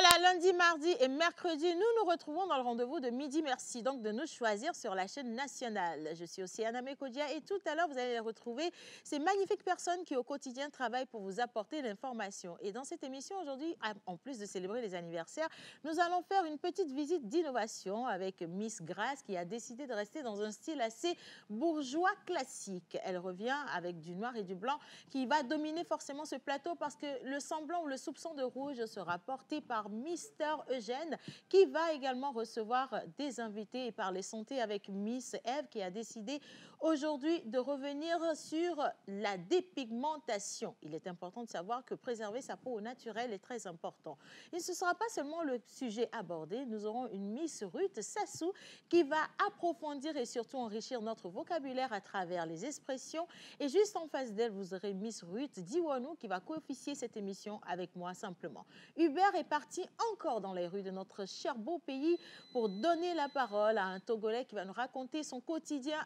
Voilà, lundi, mardi et mercredi, nous nous retrouvons dans le rendez-vous de midi. Merci donc de nous choisir sur la chaîne nationale. Je suis aussi Anna Mekodia et tout à l'heure, vous allez retrouver ces magnifiques personnes qui au quotidien travaillent pour vous apporter l'information. Et dans cette émission aujourd'hui, en plus de célébrer les anniversaires, nous allons faire une petite visite d'innovation avec Miss Grace qui a décidé de rester dans un style assez bourgeois classique. Elle revient avec du noir et du blanc qui va dominer forcément ce plateau parce que le semblant ou le soupçon de rouge sera porté par Mister Eugène qui va également recevoir des invités et parler santé avec Miss Eve qui a décidé aujourd'hui de revenir sur la dépigmentation. Il est important de savoir que préserver sa peau au naturel est très important. Et ce ne sera pas seulement le sujet abordé, nous aurons une Miss Ruth Sassou qui va approfondir et surtout enrichir notre vocabulaire à travers les expressions. Et juste en face d'elle, vous aurez Miss Ruth Diwanou qui va co-officier cette émission avec moi simplement. Hubert est parti encore dans les rues de notre cher beau pays pour donner la parole à un Togolais qui va nous raconter son quotidien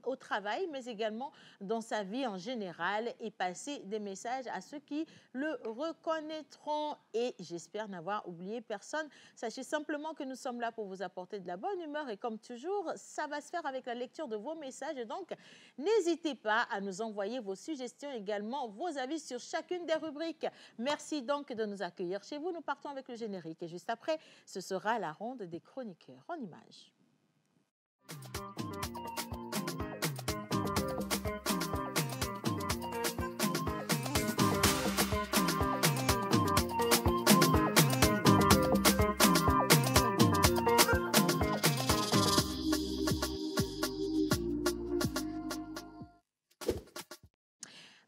au travail, mais également dans sa vie en général et passer des messages à ceux qui le reconnaîtront. Et j'espère n'avoir oublié personne. Sachez simplement que nous sommes là pour vous apporter de la bonne humeur et comme toujours, ça va se faire avec la lecture de vos messages. Et donc, n'hésitez pas à nous envoyer vos suggestions, également vos avis sur chacune des rubriques. Merci donc de nous accueillir chez vous. Nous partons avec le générique et juste après, ce sera la ronde des chroniqueurs en images.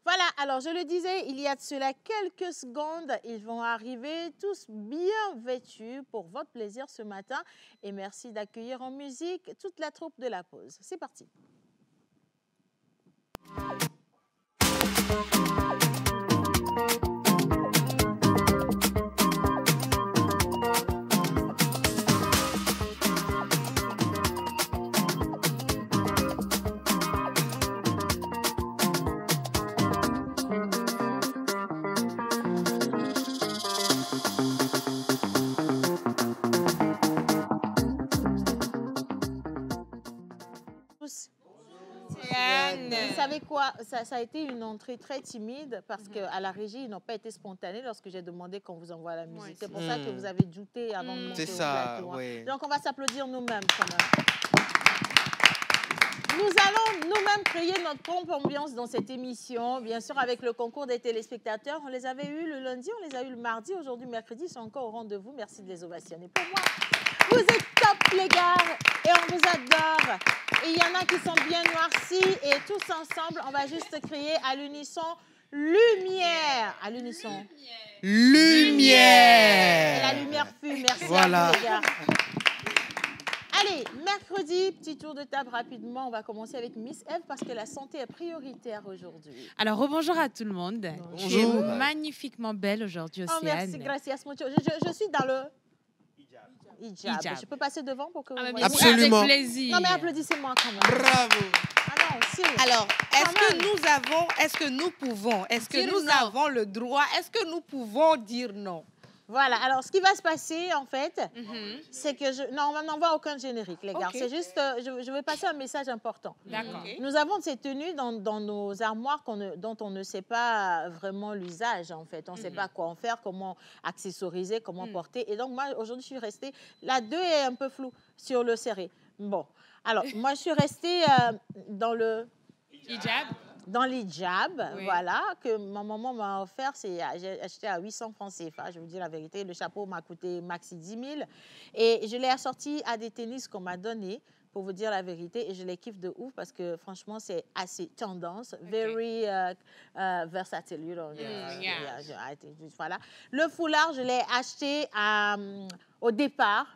Voilà, alors je le disais, il y a de cela quelques secondes, ils vont arriver tous bien vêtus pour votre plaisir ce matin. Et merci d'accueillir en musique toute la troupe de la pause. C'est parti. Vous savez quoi, ça a été une entrée très timide parce qu'à la régie, ils n'ont pas été spontanés lorsque j'ai demandé qu'on vous envoie la musique. C'est pour ça que vous avez douté avant de monter au plateau. Oui. Donc, on va s'applaudir nous-mêmes quand même. Nous allons nous-mêmes créer notre propre ambiance dans cette émission, bien sûr avec le concours des téléspectateurs. On les avait eus le lundi, on les a eus le mardi. Aujourd'hui, mercredi, ils sont encore au rendez-vous. Merci de les ovationner pour moi. Vous êtes top, les gars, et on vous adore. Et il y en a qui sont bien noircis et tous ensemble, on va juste crier à l'unisson lumière. À l'unisson. Lumière. Et la lumière fut. Merci voilà. À vous, les gars. Allez, mercredi, petit tour de table rapidement. On va commencer avec Miss Eve parce que la santé est prioritaire aujourd'hui. Alors, rebonjour à tout le monde. Bonjour. Tu es magnifiquement belle aujourd'hui, Océane. Oh, merci, gracias mucho. Je suis dans le... Hijab. Je peux passer devant pour que vous voyez. Absolument. Avec plaisir. Non, mais applaudissez-moi quand même. Bravo. Ah non, si. Alors, est-ce que nous avons le droit, est-ce que nous pouvons dire non? Voilà, alors ce qui va se passer en fait, c'est que non, on n'envoie aucun générique, les gars. C'est juste, je vais passer un message important. D'accord. Nous avons ces tenues dans nos armoires dont on ne sait pas vraiment l'usage en fait. On ne sait pas quoi en faire, comment accessoriser, comment porter. Et donc moi, aujourd'hui, je suis restée, la 2 est un peu floue sur le serré. Bon, alors moi, je suis restée dans le... Hijab. Dans l'hijab, voilà, que ma maman m'a offert, j'ai acheté à 800 francs CFA, je vous dis la vérité. Le chapeau m'a coûté maxi 10 000. Et je l'ai assorti à des tennis qu'on m'a donné, pour vous dire la vérité. Et je les kiffe de ouf parce que franchement, c'est assez tendance. Very versatile, you know. Voilà. Le foulard, je l'ai acheté au départ,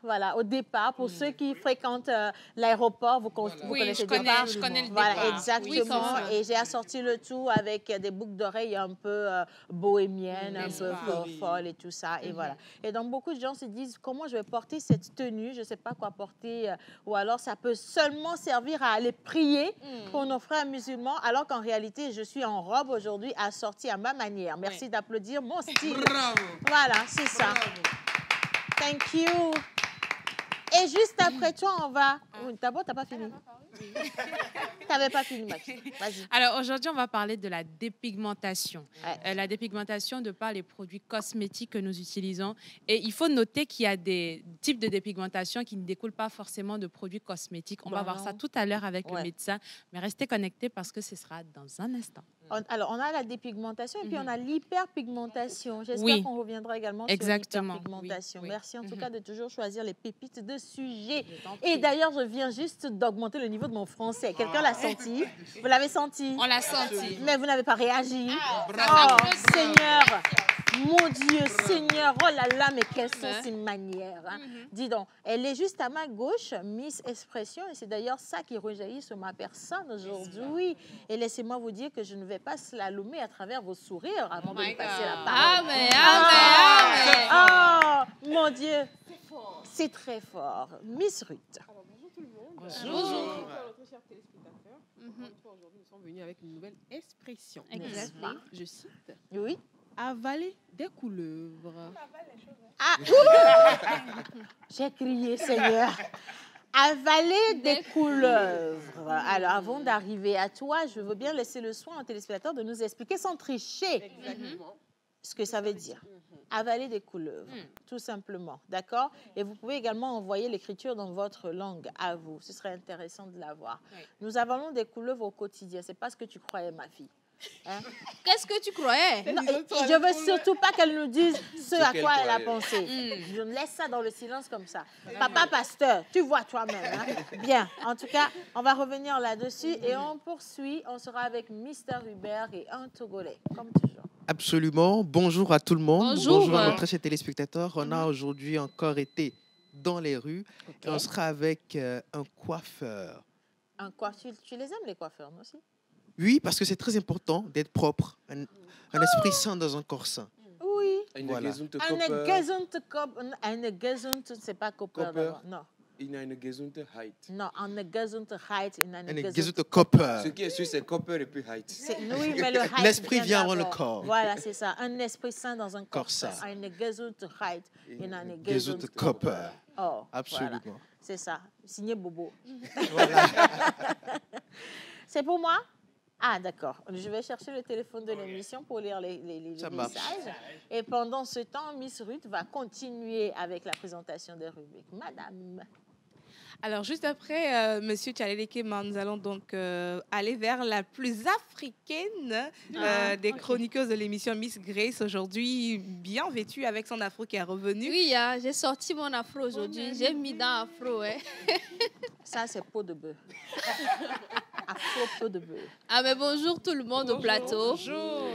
pour ceux qui fréquentent l'aéroport, vous connaissez le départ. Je connais le voilà, départ. exactement. Oui, et j'ai assorti le tout avec des boucles d'oreilles un peu bohémiennes, un peu folles et tout ça. Et voilà. Et donc, beaucoup de gens se disent, comment je vais porter cette tenue? Je ne sais pas quoi porter. Ou alors, ça peut seulement servir à aller prier pour nos frères musulmans, alors qu'en réalité, je suis en robe aujourd'hui, assortie à ma manière. Merci d'applaudir mon style. Bravo. Voilà, c'est ça. Thank you. Et juste après toi, on va... D'abord, tu n'as pas fini. Tu n'avais pas fini, Max. Vas-y. Alors aujourd'hui, on va parler de la dépigmentation. Ouais. La dépigmentation de par les produits cosmétiques que nous utilisons. Et il faut noter qu'il y a des types de dépigmentation qui ne découlent pas forcément de produits cosmétiques. On va voir ça tout à l'heure avec le médecin. Mais restez connectés parce que ce sera dans un instant. Alors, on a la dépigmentation et puis on a l'hyperpigmentation. J'espère Oui. qu'on reviendra également Exactement. sur l'hyperpigmentation. Oui. Merci en tout cas de toujours choisir les pépites de sujet. Et d'ailleurs, je viens juste d'augmenter le niveau de mon français. Quelqu'un l'a senti? Vous l'avez senti? On l'a senti. Mais vous n'avez pas réagi. bravo. Oh, Seigneur, mon Dieu, Seigneur, oh là là, mais quelles sont ces manières, hein? Dis donc, elle est juste à ma gauche, Miss Expression, et c'est d'ailleurs ça qui rejaillit sur ma personne aujourd'hui. Et laissez-moi vous dire que je ne vais pas slalomer à travers vos sourires avant de vous passer la parole. Amen, amen. Oh, mon Dieu, c'est très fort. Miss Ruth. Bonjour tout le monde. Bonjour. Notre chers téléspectateurs. Encore une fois, aujourd'hui, nous sommes venus avec une nouvelle expression. Exactement. Je cite Oui. avaler des couleuvres. Ah, ouh! J'ai crié, Seigneur. Avaler des couleuvres. Alors, avant d'arriver à toi, je veux bien laisser le soin aux téléspectateurs de nous expliquer sans tricher ce que ça veut dire. Avaler des couleuvres, tout simplement. D'accord? Et vous pouvez également envoyer l'écriture dans votre langue à vous. Ce serait intéressant de l'avoir. Oui. Nous avalons des couleuvres au quotidien. Ce n'est pas ce que tu croyais, ma fille. Hein? Qu'est-ce que tu croyais? Non, et je ne veux surtout pas qu'elle nous dise ce à qu'elle quoi elle a croyait. pensé. Je laisse ça dans le silence comme ça. Papa pasteur, tu vois toi-même. Hein? Bien, en tout cas, on va revenir là-dessus et on poursuit. On sera avec Mr. Hubert et un Togolais, comme toujours. Absolument. Bonjour à tout le monde. Bonjour. à nos très chers téléspectateurs. On a aujourd'hui encore été dans les rues. Et on sera avec un coiffeur. Un coiffeur, tu les aimes les coiffeurs, moi aussi? Oui, parce que c'est très important d'être propre. Un esprit sain dans un corps sain. Oui. Eine Voilà. gesunde Eine gesunde, c'est pas Kopper. Kopper. d'abord. Non, in eine Gesundheit. non, eine gesunde in eine Un gesunde. gesunde Kopper. Ce qui est sûr, c'est Kopper et puis Height. Oui, mais le height L'esprit vient avant le d'abord. corps. Voilà, c'est ça. Un esprit sain dans un corps Corps sain. sain. Eine Gesundheit in eine Gesunde gesunde Kopper. Oh, Absolument. voilà. C'est ça. Signé Bobo. Voilà. C'est pour moi? Ah, d'accord. Je vais chercher le téléphone de l'émission pour lire les Ça marche. messages. Et pendant ce temps, Miss Ruth va continuer avec la présentation des rubriques. Madame. Alors, juste après Monsieur Tchalelekema, nous allons donc aller vers la plus africaine des chroniqueuses de l'émission Miss Grace, aujourd'hui bien vêtue avec son afro qui est revenu. Oui, hein, j'ai sorti mon afro aujourd'hui. J'ai mis dans afro. Ouais. Ça, c'est peau de bœuf. Afro peau de bœuf. Ah, mais bonjour tout le monde au plateau. Bonjour.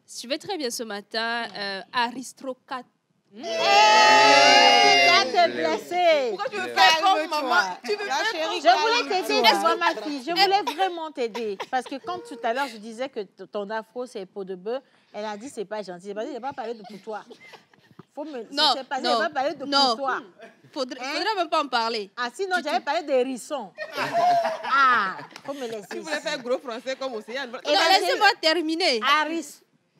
Je vais très bien ce matin. Aristocrate. Ça t'es blessé. Pourquoi tu veux faire comme maman? Tu veux faire comme Je voulais t'aider, tu vois, ma fille. Je voulais vraiment t'aider. Parce que quand tout à l'heure, je disais que ton afro, c'est peau de bœuf, elle a dit, c'est pas gentil. C'est pas dit, j'ai pas parlé de pour toi. Faut me... Non, c'est pas dit, non, j'ai pas parlé de non. pour toi. Faudrait Hein? même pas en parler. Ah, sinon, j'avais parlé des hérissons. Ah, faut me laisser. Tu voulais faire gros français comme Océane. Et Non, vas-y. laissez-moi terminer. Aris,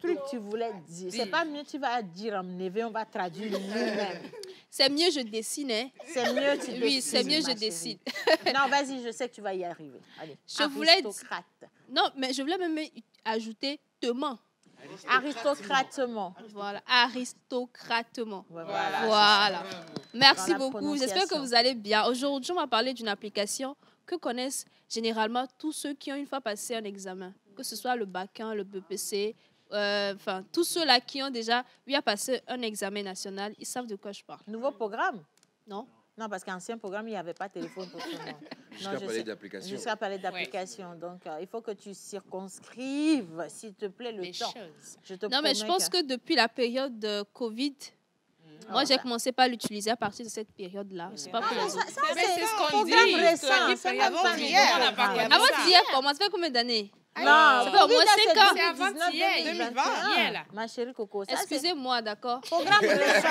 truc tu voulais dire. C'est pas mieux, tu vas dire en névé, on va traduire nous-mêmes. C'est mieux, je dessine. Hein. C'est mieux, tu Oui, décides, c'est mieux, ma je chérie. décide. Non, vas-y, je sais que tu vas y arriver. Allez. Je voulais dire- Aristocrate. Non, mais je voulais même ajouter teman. Aristocratement. Voilà, aristocratement. Voilà. Voilà. Merci Dans la beaucoup. J'espère que prononciation. vous allez bien. Aujourd'hui, on va parler d'une application que connaissent généralement tous ceux qui ont une fois passé un examen, que ce soit le BAC1, le BPC, enfin, tous ceux-là qui ont déjà eu à passer un examen national, ils savent de quoi je parle. Nouveau programme? Non? Non, parce qu'ancien programme, il n'y avait pas de téléphone pour tout le monde. Jusqu'à Non, je parler sais. d'application. Jusqu'à parler d'application. Donc, il faut que tu circonscrives, s'il te plaît, le Les temps. choses. Je te Non, mais je promets pense que depuis la période de Covid, moi, j'ai commencé par l'utiliser à partir de cette période-là. Je sais pas pour les autres. Ça, Mais c'est ce qu'on programme dit. récent. C'est même Avant pas d'hier, nouveau on a programme. parlé Avant d'hier, comment ça fait combien d'années? Non, ça fait au moins 5 ans. C'est avant-hier, 2020. là. Ma chérie Coco. Ça, c'est Excusez-moi, d'accord. programme récent.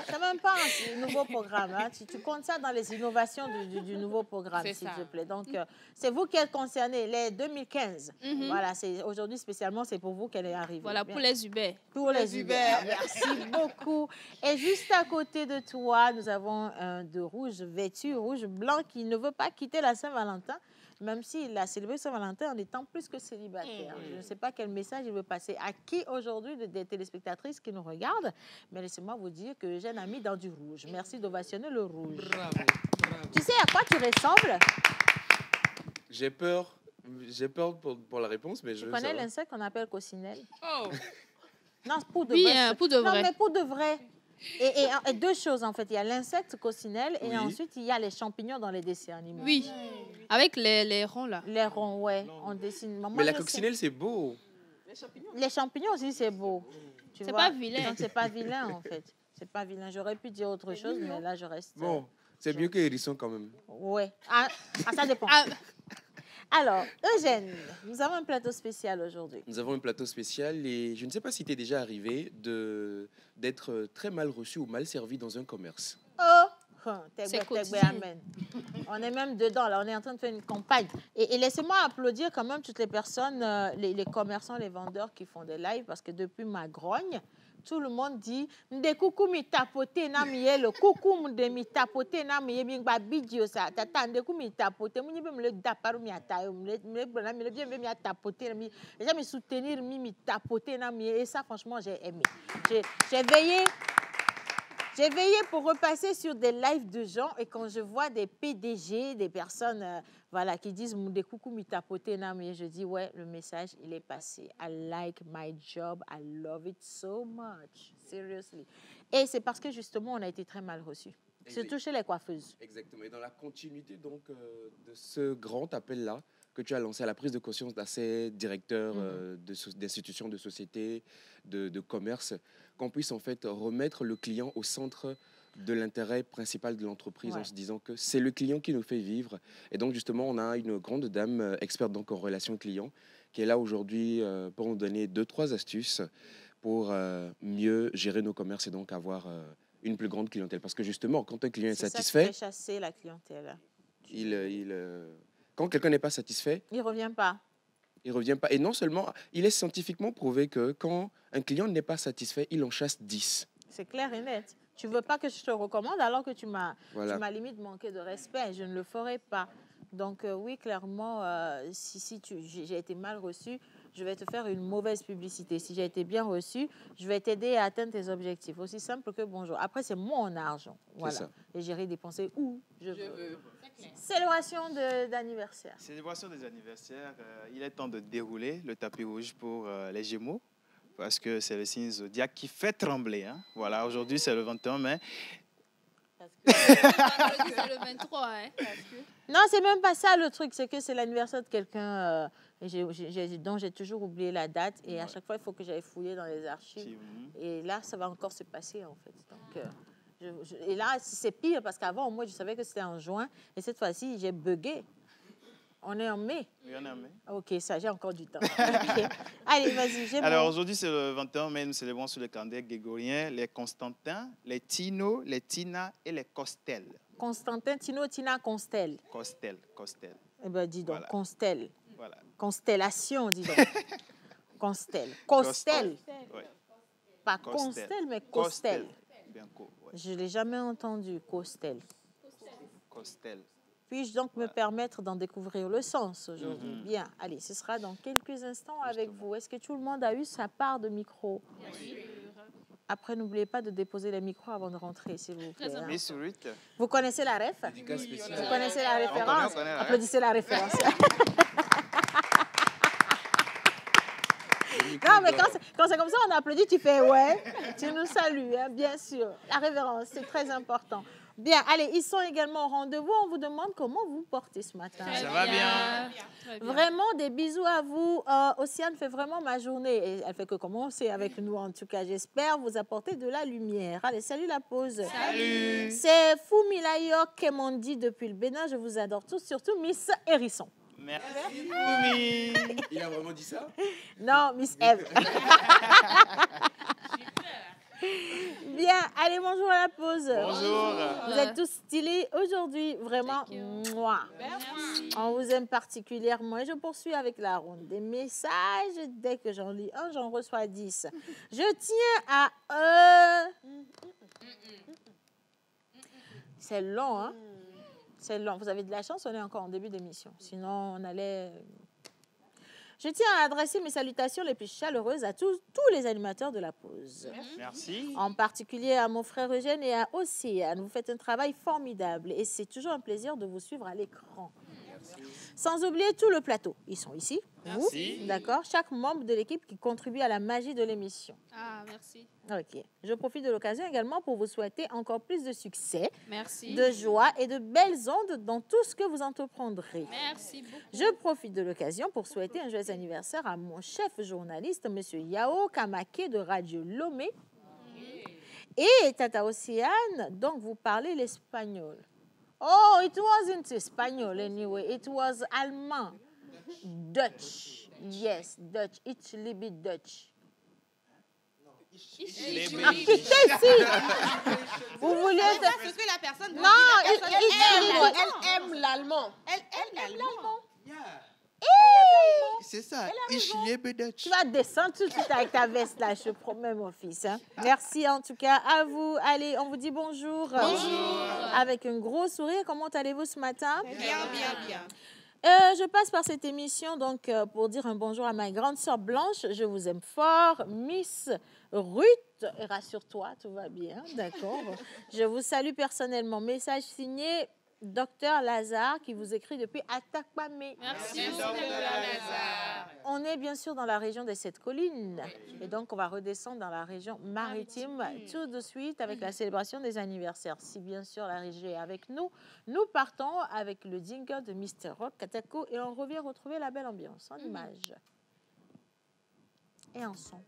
C'est même pas un nouveau programme. Hein. Tu comptes ça dans les innovations du nouveau programme, s'il te plaît. Donc, c'est vous qui êtes concernés, les 2015. Voilà, aujourd'hui spécialement, c'est pour vous qu'elle est arrivée. Voilà, Bien. pour les Uber. Pour les Uber. Merci beaucoup. Et juste à côté de toi, nous avons un de rouge vêtu, rouge blanc, qui ne veut pas quitter la Saint-Valentin, même s'il a célébré Saint-Valentin en étant plus que célibataire. Je ne sais pas quel message il veut passer à qui aujourd'hui des téléspectatrices qui nous regardent, mais laissez-moi vous dire que j'ai un ami dans du rouge. Merci d'ovationner le rouge. Bravo. Tu sais à quoi tu ressembles? J'ai peur pour la réponse, mais Tu connais l'insecte qu'on appelle coccinelle? Oh. Non, pour de Oui, vrai. hein, pour de vrai. Non, mais pour de vrai. Et deux choses, en fait. Il y a l'insecte coccinelle et Oui. ensuite, il y a les champignons dans les dessins animés. Oui. Avec les ronds, là. Les ronds, ouais. On dessine. Moi, Mais la je sais. coccinelle, c'est beau. Les champignons aussi, c'est beau. Tu C'est vois? pas vilain. Donc, c'est pas vilain, en fait. C'est pas vilain. J'aurais pu dire autre chose, mais là, je reste... Bon, c'est mieux que hérisson quand même. Ouais. Ah, ça dépend. Alors, Eugène, nous avons un plateau spécial aujourd'hui. Nous avons un plateau spécial et je ne sais pas si t'es déjà arrivé d'être très mal reçu ou mal servi dans un commerce. Oh, C'est quotidien. amen. On est même dedans, là, on est en train de faire une campagne. Et laissez-moi applaudir quand même toutes les personnes, les commerçants, les vendeurs qui font des lives, parce que depuis ma grogne, tout le monde dit "Nde coucou mi tapoter na miye le coucou de mi tapoter na miye bi ba bidio sa tata nde coucou mi tapoter mu be me le daparu mi atayo me bien mi tapoter mi déjà me soutenir mi tapoter na miye et ça franchement j'ai aimé. J'ai veillé pour repasser sur des lives de gens et quand je vois des PDG, des personnes voilà, qui disent "Des coucou mi tapoter na miye", je dis ouais, le message il est passé. I like my job, I love it so much, seriously. Et c'est parce que justement on a été très mal reçus, surtout chez les coiffeuses. Exactement. Et dans la continuité donc de ce grand appel-là que tu as lancé à la prise de conscience d'assez directeurs d'institutions, de sociétés, de commerce, qu'on puisse en fait remettre le client au centre de l'intérêt principal de l'entreprise en se disant que c'est le client qui nous fait vivre. Et donc justement, on a une grande dame experte donc en relations clients qui est là aujourd'hui pour nous donner 2-3 astuces pour mieux gérer nos commerces et donc avoir une plus grande clientèle. Parce que justement, quand un client est satisfait, ça qui fait chasser la clientèle. Quand quelqu'un n'est pas satisfait, Il revient pas. il ne revient pas. Et non seulement, il est scientifiquement prouvé que quand un client n'est pas satisfait, il en chasse 10. C'est clair et net. Tu veux pas que je te recommande alors que tu m'as limite manqué de respect. Je ne le ferai pas. Donc oui, clairement, si j'ai été mal reçue, je vais te faire une mauvaise publicité. Si j'ai été bien reçue, je vais t'aider à atteindre tes objectifs. Aussi simple que bonjour. Après, c'est mon argent. Voilà. Ça. Et j'irai dépenser où je veux. Célébration d'anniversaire. Célébration des anniversaires, il est temps de dérouler le tapis rouge pour les Gémeaux, parce que c'est le signe zodiaque qui fait trembler. Hein. Voilà, aujourd'hui c'est le 21 mai. C'est le 23, hein. Non, c'est même pas ça le truc. C'est que c'est l'anniversaire de quelqu'un dont j'ai toujours oublié la date. Et à chaque fois, il faut que j'aille fouiller dans les archives. Et là, ça va encore se passer, en fait. Donc, et là, c'est pire parce qu'avant, moi, je savais que c'était en juin. Et cette fois-ci, j'ai bugué. On est en mai. Oui, on est en mai. Ok, ça, j'ai encore du temps. Okay. Allez, vas-y. Alors, aujourd'hui, c'est le 21 mai. Nous célébrons sur le calendrier grégorien les Constantins, les Tino, les Tina et les Costel. Constantin, Tino, Tina, Constel. Costel. Eh bien, dis donc, Voilà. Constel. Voilà. Constellation, dis donc. Constel. Costel. Ouais. Pas Costel. Constel, mais Costel. Bien court, ouais. Je ne l'ai jamais entendu, Costel. Costel. Puis-je donc me permettre d'en découvrir le sens aujourd'hui? Bien, allez, ce sera dans quelques instants avec vous. Est-ce que tout le monde a eu sa part de micro? Bien sûr. Après, n'oubliez pas de déposer les micros avant de rentrer, s'il vous plaît. Hein. Miss Ruth. Vous connaissez la ref? Dédicace spéciale. Vous connaissez la référence? On connaît la ref. Applaudissez la référence. Non, mais quand c'est comme ça, on applaudit, tu fais ouais, tu nous salues, hein, bien sûr. La révérence, c'est très important. Bien, allez, ils sont également au rendez-vous. On vous demande comment vous vous portez ce matin. Ça va bien. Très bien. Vraiment, des bisous à vous. Océane fait vraiment ma journée. Et elle fait que commencer avec nous, en tout cas. J'espère vous apporter de la lumière. Allez, salut la pause. Salut. C'est Foumilayo Kemondi depuis le Bénin. Je vous adore tous, surtout Miss Hérisson. Merci. Oui. Il a vraiment dit ça? Non, Miss Eve. Bien, allez, bonjour à la pause. Bonjour. Vous êtes tous stylés aujourd'hui, vraiment. Mouah. On vous aime particulièrement. Et je poursuis avec la ronde des messages. Dès que j'en lis un, j'en reçois 10. Je tiens à... C'est long, hein? C'est long. Vous avez de la chance, on est encore en début d'émission. Sinon, on allait... Je tiens à adresser mes salutations les plus chaleureuses à tous les animateurs de la pause. Merci. En particulier à mon frère Eugène et à Océane. Vous faites un travail formidable et c'est toujours un plaisir de vous suivre à l'écran. Sans oublier tout le plateau. Ils sont ici. Merci. Vous, d'accord? Chaque membre de l'équipe qui contribue à la magie de l'émission. Ah, merci. Ok. Je profite de l'occasion également pour vous souhaiter encore plus de succès, Merci. de joie et de belles ondes dans tout ce que vous entreprendrez. Merci beaucoup. Je profite de l'occasion pour souhaiter un joyeux anniversaire à mon chef journaliste, M. Yao Kamake de Radio Lomé. Et Tata Océane, donc vous parlez l'espagnol. Oh, it wasn't Espanol anyway. It was allemand. Dutch. Yes, Dutch. It's a little bit Dutch. Ah, putain, si! Vous voulez... C'est ce que la personne... Non, Elle aime l'allemand. Elle aime l'allemand. C'est ça. Ich liebe Deutsch. Tu vas descendre tout de suite avec ta veste là, je promets mon fils. Hein. Merci en tout cas à vous. Allez, on vous dit bonjour. Bonjour. Avec un gros sourire. Comment allez-vous ce matin? Bien. Je passe par cette émission donc pour dire un bonjour à ma grande sœur Blanche. Je vous aime fort. Miss Ruth, rassure-toi, tout va bien, d'accord. Je vous salue personnellement. Message signé Docteur Lazare qui vous écrit depuis Atakpamé. Merci, Docteur Lazare. On est bien sûr dans la région des 7 collines et donc on va redescendre dans la région maritime tout de suite avec la célébration des anniversaires. Si bien sûr la régie est avec nous, nous partons avec le jingle de Mr. Rock Katako et on revient retrouver la belle ambiance en images et en son.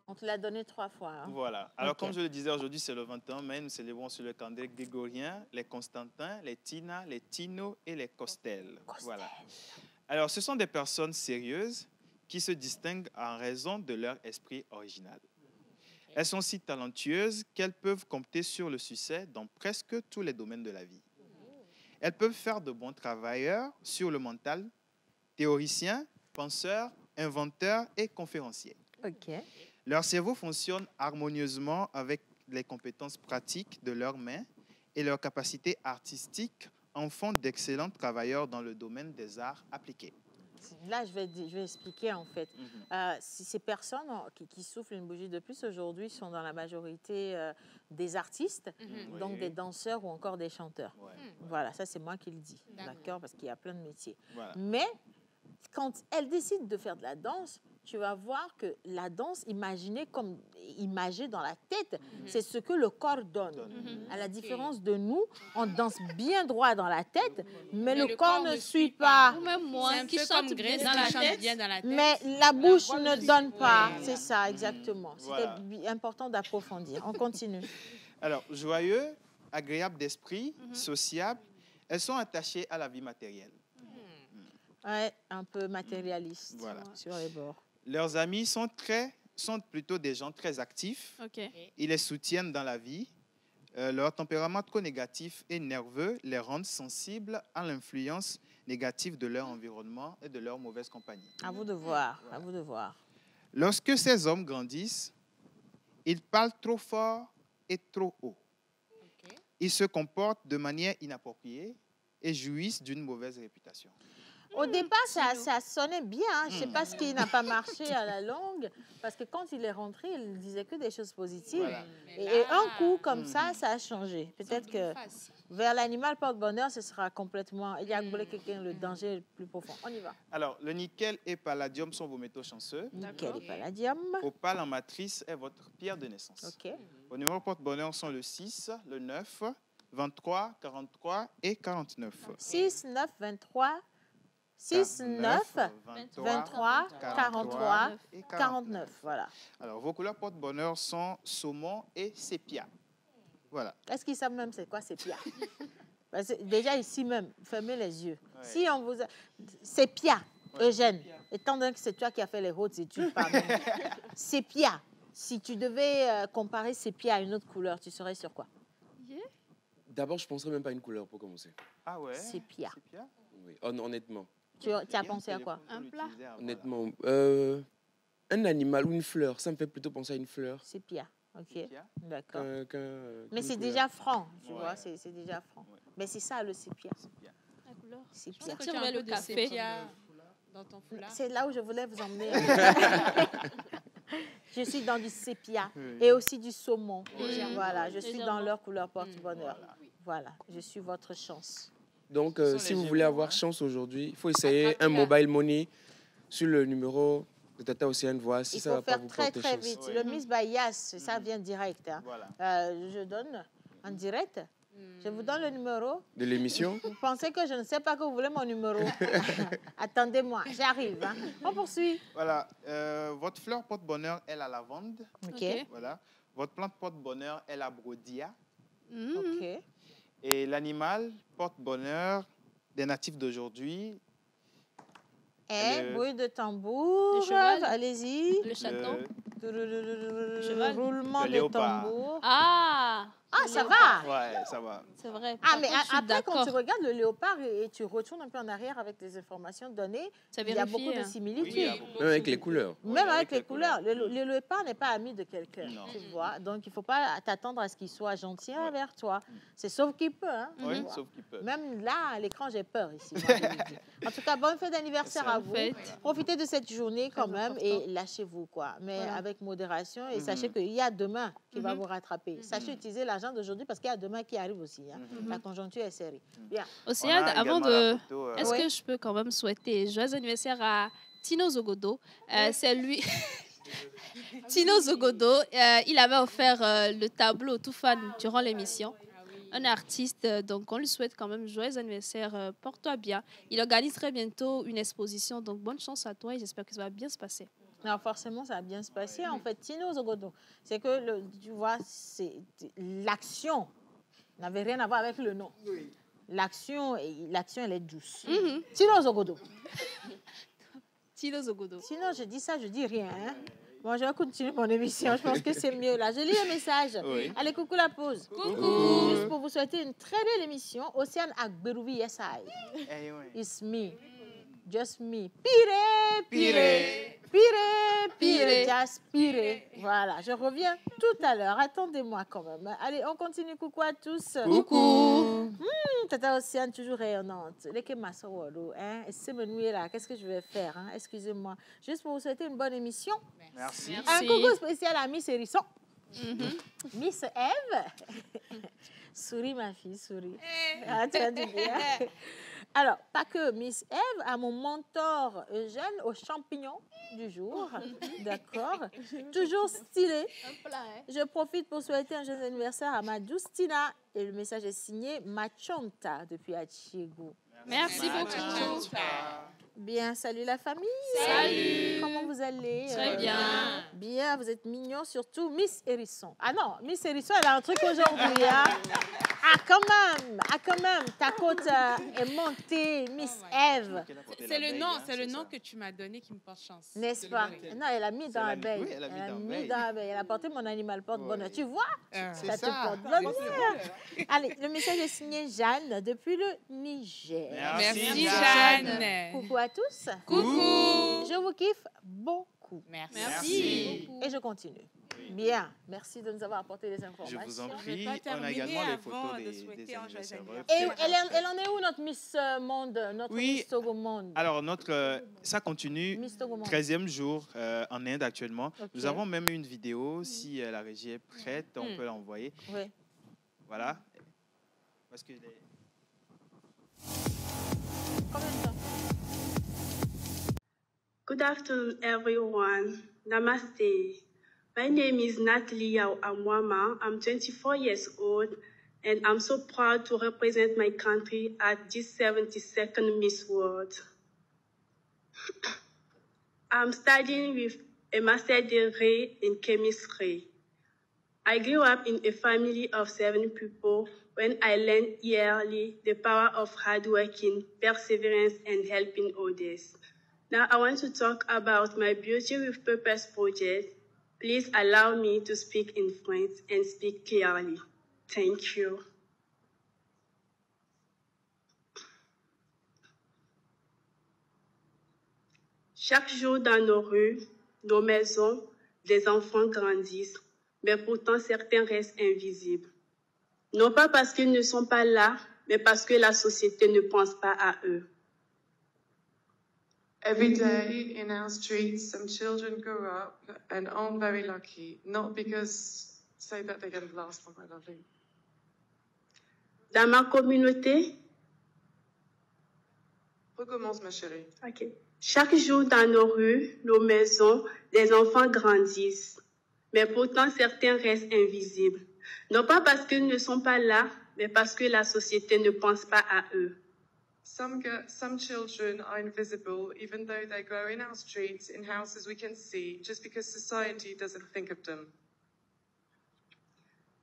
On te l'a donné 3 fois. Hein. Voilà. Alors, Ok. comme je le disais, aujourd'hui, c'est le 21 mai. Nous célébrons sur le calendrier grégorien les Constantins, les Tina, les Tino et les Costel. Voilà. Alors, ce sont des personnes sérieuses qui se distinguent en raison de leur esprit original. Elles sont si talentueuses qu'elles peuvent compter sur le succès dans presque tous les domaines de la vie. Elles peuvent faire de bons travailleurs sur le mental, théoriciens, penseurs, inventeurs et conférenciers. Ok. Leur cerveau fonctionne harmonieusement avec les compétences pratiques de leurs mains et leurs capacités artistiques en font d'excellents travailleurs dans le domaine des arts appliqués. Là, je vais expliquer en fait. Si ces personnes qui soufflent une bougie de plus aujourd'hui sont dans la majorité des artistes, donc Oui. des danseurs ou encore des chanteurs. Ouais. Voilà, ça c'est moi qui le dis, d'accord, parce qu'il y a plein de métiers. Voilà. Mais quand elles décident de faire de la danse, tu vas voir que la danse imaginée comme imagée dans la tête, c'est ce que le corps donne. À la différence de nous, on danse bien droit dans la tête, mais le corps ne suit pas. Ou même moi, C'est un qui peu chante comme Grace bien dans qui la chante tête. bien dans la tête. Mais la bouche ne donne pas. C'est ça, exactement. Voilà. C'était important d'approfondir. On continue. Alors, joyeux, agréables d'esprit, sociables, elles sont attachées à la vie matérielle. Ouais, un peu matérialiste Voilà. sur les bords. Leurs amis sont plutôt des gens très actifs. Ok. Ils les soutiennent dans la vie. Leur tempérament trop négatif et nerveux les rendent sensibles à l'influence négative de leur environnement et de leur mauvaise compagnie. À vous de voir. À vous de voir. Lorsque ces hommes grandissent, ils parlent trop fort et trop haut. Ils se comportent de manière inappropriée et jouissent d'une mauvaise réputation. Au départ, ça sonnait bien. Hein. Je ne sais pas ce qui n'a pas marché à la longue. Parce que quand il est rentré, il disait que des choses positives. Voilà. Et un coup, comme ça a changé. Peut-être que vers l'animal porte-bonheur, ce sera complètement... Il y a quelqu'un le danger le plus profond. On y va. Alors, le nickel et palladium sont vos métaux chanceux. Nickel et palladium. Opale en matrice est votre pierre de naissance. OK. Vos numéros porte-bonheur sont le 6, le 9, 23, 43 et 49. 6, 9, 23, 6, 9, 23, 43 et 49. Voilà. Alors, vos couleurs porte-bonheur sont saumon et sépia. Voilà. Est-ce qu'ils savent même c'est quoi sépia? Déjà ici même, fermez les yeux. Ouais. Si on vous... Sépia, Eugène, étant donné que c'est toi qui as fait les hautes études parmi nous. Sépia, si tu devais comparer sépia à une autre couleur, tu serais sur quoi? D'abord, je ne penserais même pas à une couleur pour commencer. Ah ouais? Sépia. Sépia? Oui, honnêtement. Tu as pensé à quoi? Un plat. Honnêtement. Un animal ou une fleur, ça me fait plutôt penser à une fleur. Sépia, ok. Sépia. D'accord. Mais Mais c'est déjà franc, tu Ouais. vois, c'est déjà franc. Ouais. Mais c'est ça le sépia. Sépia. La couleur. Sépia. Tu remets le café. Dans ton foulard. C'est là où je voulais vous emmener. Je suis dans du sépia Oui. et aussi du saumon. Oui. Voilà, je suis dans Légèrement. leur couleur porte-bonheur. Voilà, je suis votre chance. Donc, Ce sont si les vous voulez Gémeaux, avoir hein. chance aujourd'hui, il faut essayer Attrapez un la- mobile money sur le numéro de Tata Océane, voir si Il ça faut va pas faire vous très porter très chance. vite. Oui. Le Miss Bayas, ça vient direct. Hein. Voilà. Je donne en direct. Je vous donne le numéro. De l'émission. Vous pensez que je ne sais pas que vous voulez mon numéro? Attendez-moi, j'arrive. Hein. On poursuit. Voilà. Votre fleur porte-bonheur est la lavande. Ok. Ok. Voilà. Votre plante porte-bonheur est la brodia. Ok. Et l'animal porte-bonheur des natifs d'aujourd'hui, Et Le- bruit de tambour. Le cheval. Allez-y. Le chaton. Cheval. Roulement Le de léopard. tambour. Ah! Ah, ça va. ouais, ça va. C'est vrai. Ah, Par mais contre, je suis après, quand tu d'accord. regardes le léopard et tu retournes un peu en arrière avec les informations données, Ça il y a vérifie, beaucoup de hein. similitudes. Oui, il y a beaucoup. Même avec les couleurs. Même Oui, avec les couleurs. Le léopard n'est pas ami de quelqu'un, Non. tu vois. Donc, il ne faut pas t'attendre à ce qu'il soit gentil envers toi. C'est sauf qu'il peut, hein. Oui, tu vois. sauf qu'il peut. Même là, à l'écran, j'ai peur ici. moi, je vous le dis. En tout cas, bonne fête d'anniversaire à vous. Fête. Profitez de cette journée quand Très même important. et lâchez-vous, quoi. Mais Voilà. avec modération et Mhm. sachez qu'il y a demain qui va Mhm. vous rattraper. Sachez utiliser l'argent d'aujourd'hui parce qu'il y a demain qui arrive aussi. Hein. Mhm. La conjoncture est serrée. Bien. Océane, On a avant également de... la photo, Est-ce Oui. que je peux quand même souhaiter joyeux anniversaire à Tino Zogodo? C'est lui. Tino Zogodo, il avait offert le tableau tout fan durant l'émission. Un artiste, donc on lui souhaite quand même joyeux anniversaire. Porte-toi bien. Il organise très bientôt une exposition, donc bonne chance à toi et j'espère que ça va bien se passer. Non, forcément, ça va bien se passer. En fait, Tino Zogodo, c'est que, tu vois, l'action n'avait rien à voir avec le nom. L'action, elle est douce. Tino Zogodo. Tino Zogodo. Sinon, je dis ça, je dis rien. Hein. Bon, je vais continuer mon émission. Je pense que c'est mieux là. Je lis un message. Oui. Allez, coucou la pause. Coucou. Juste pour vous souhaiter une très belle émission. Océane Agberoubi, yes I. Eh ouais. It's me. Just me. Pire, pire. Pire. Pire, pire. Pire. Just pire. Voilà, je reviens tout à l'heure. Attendez-moi quand même. Allez, on continue. Coucou à tous. Coucou. Tata Océane, toujours rayonnante. Leke Masawolo, hein? Et c'est me nuire là. Qu'est-ce que je vais faire? Hein? Excusez-moi. Juste pour vous souhaiter une bonne émission. Merci. Un coucou spécial à Miss Hérisson. Miss Eve. Souris, ma fille, souris. Ah, tu as dit bien. Alors, pas que Miss Eve, à mon mentor Eugène, aux champignons du jour. D'accord. Toujours stylé. Je profite pour souhaiter un joyeux anniversaire à ma douce Tina. Et le message est signé Machonta depuis Achiego. Merci beaucoup. Bien, salut la famille. Salut. Comment vous allez? Très bien. Bien, vous êtes mignons, surtout Miss Hérisson. Ah non, Miss Hérisson, elle a un truc aujourd'hui. Hein? quand même, ta côte est montée, Miss Eve. C'est le nom que tu m'as donné qui me porte chance. N'est-ce pas? Non, elle a mis dans la veille. Oui, elle a mis dans la veille. Elle a porté mon animal porte-bonheur. Ouais. Tu vois? C'est Ça te ça. porte bonheur. Allez, le message est signé Jeanne depuis le Niger. Merci, Jeanne. Jeanne. Coucou à tous. Coucou. Je vous kiffe beaucoup. Merci. Et je continue. Bien. Merci de nous avoir apporté les Je informations. vous en Je prie. vais pas On a terminer également les avant photos de des souhaiter un joyeux anniversaires. Et elle en est où, notre Miss Monde, notre Oui. Miss Togo Monde? Alors, ça continue. Miss Togo Monde. 13e jour en Inde actuellement. Ok. Nous avons même une vidéo. Si la régie est prête, on peut l'envoyer. Oui. Voilà. Parce que Combien de temps? Good afternoon, everyone. Namaste. My name is Natalie Amwama. I'm 24 years old, and I'm so proud to represent my country at this 72nd Miss World. I'm studying with a master's degree in chemistry. I grew up in a family of 7 people when I learned yearly the power of hard working, perseverance, and helping others. Now I want to talk about my Beauty with Purpose project. Please allow me to speak in French and speak clearly. Thank you. Chaque jour dans nos rues, nos maisons, des enfants grandissent, mais pourtant certains restent invisibles. Non pas parce qu'ils ne sont pas là, mais parce que la société ne pense pas à eux. Every day in our streets, some children grow up and aren't very lucky, not because say that they get a last one, my lovely. Dans ma communauté, Recommence, ma chérie. okay. Chaque jour dans nos rues, nos maisons, des enfants grandissent, mais pourtant certains restent invisibles. Non pas parce qu'ils ne sont pas là, mais parce que la société ne pense pas à eux. Some children are invisible, even though they grow in our streets, in houses we can see, just because society doesn't think of them.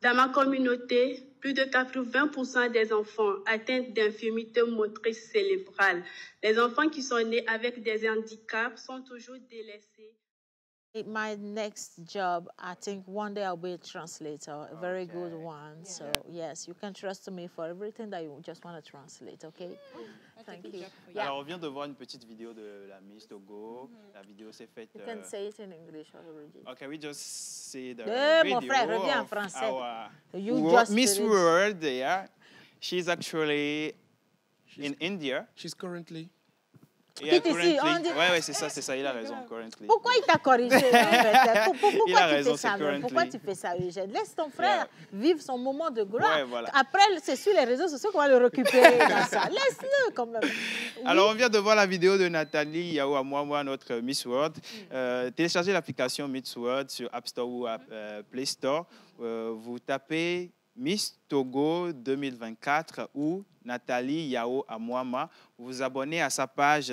Dans ma communauté, plus de 80% des enfants atteints d'infirmité motrice cérébrale. Les enfants qui sont nés avec des handicaps sont toujours délaissés. My next job, I think one day I'll be a translator, a very good one. Yeah. So yes, you can trust me for everything that you just want to translate, okay? Thank you. Yeah. Alors, on vient de voir une petite vidéo de la Miss Togo. La vidéo s'est faite... You can say it in English already. Okay, we just see the mon video frère, reviens en français. Miss World, yeah. She's actually in India. She's currently... Yeah, currently. Ouais, c'est ça, il a raison, currently. Pourquoi il t'a corrigé en fait? Il a Pourquoi tu raison, fais ça? currently. Pourquoi tu fais ça, Eugène? Laisse ton frère vivre son moment de gloire. Ouais, voilà. Après, c'est sur les réseaux sociaux qu'on va le récupérer dans ça. Laisse-le quand même. Oui. Alors, on vient de voir la vidéo de Nathalie Yao Amwamwa, notre Miss World. Téléchargez l'application Miss World sur App Store ou Play Store. Vous tapez Miss Togo 2024 ou Nathalie Yao Amwama. Vous vous abonnez à sa page.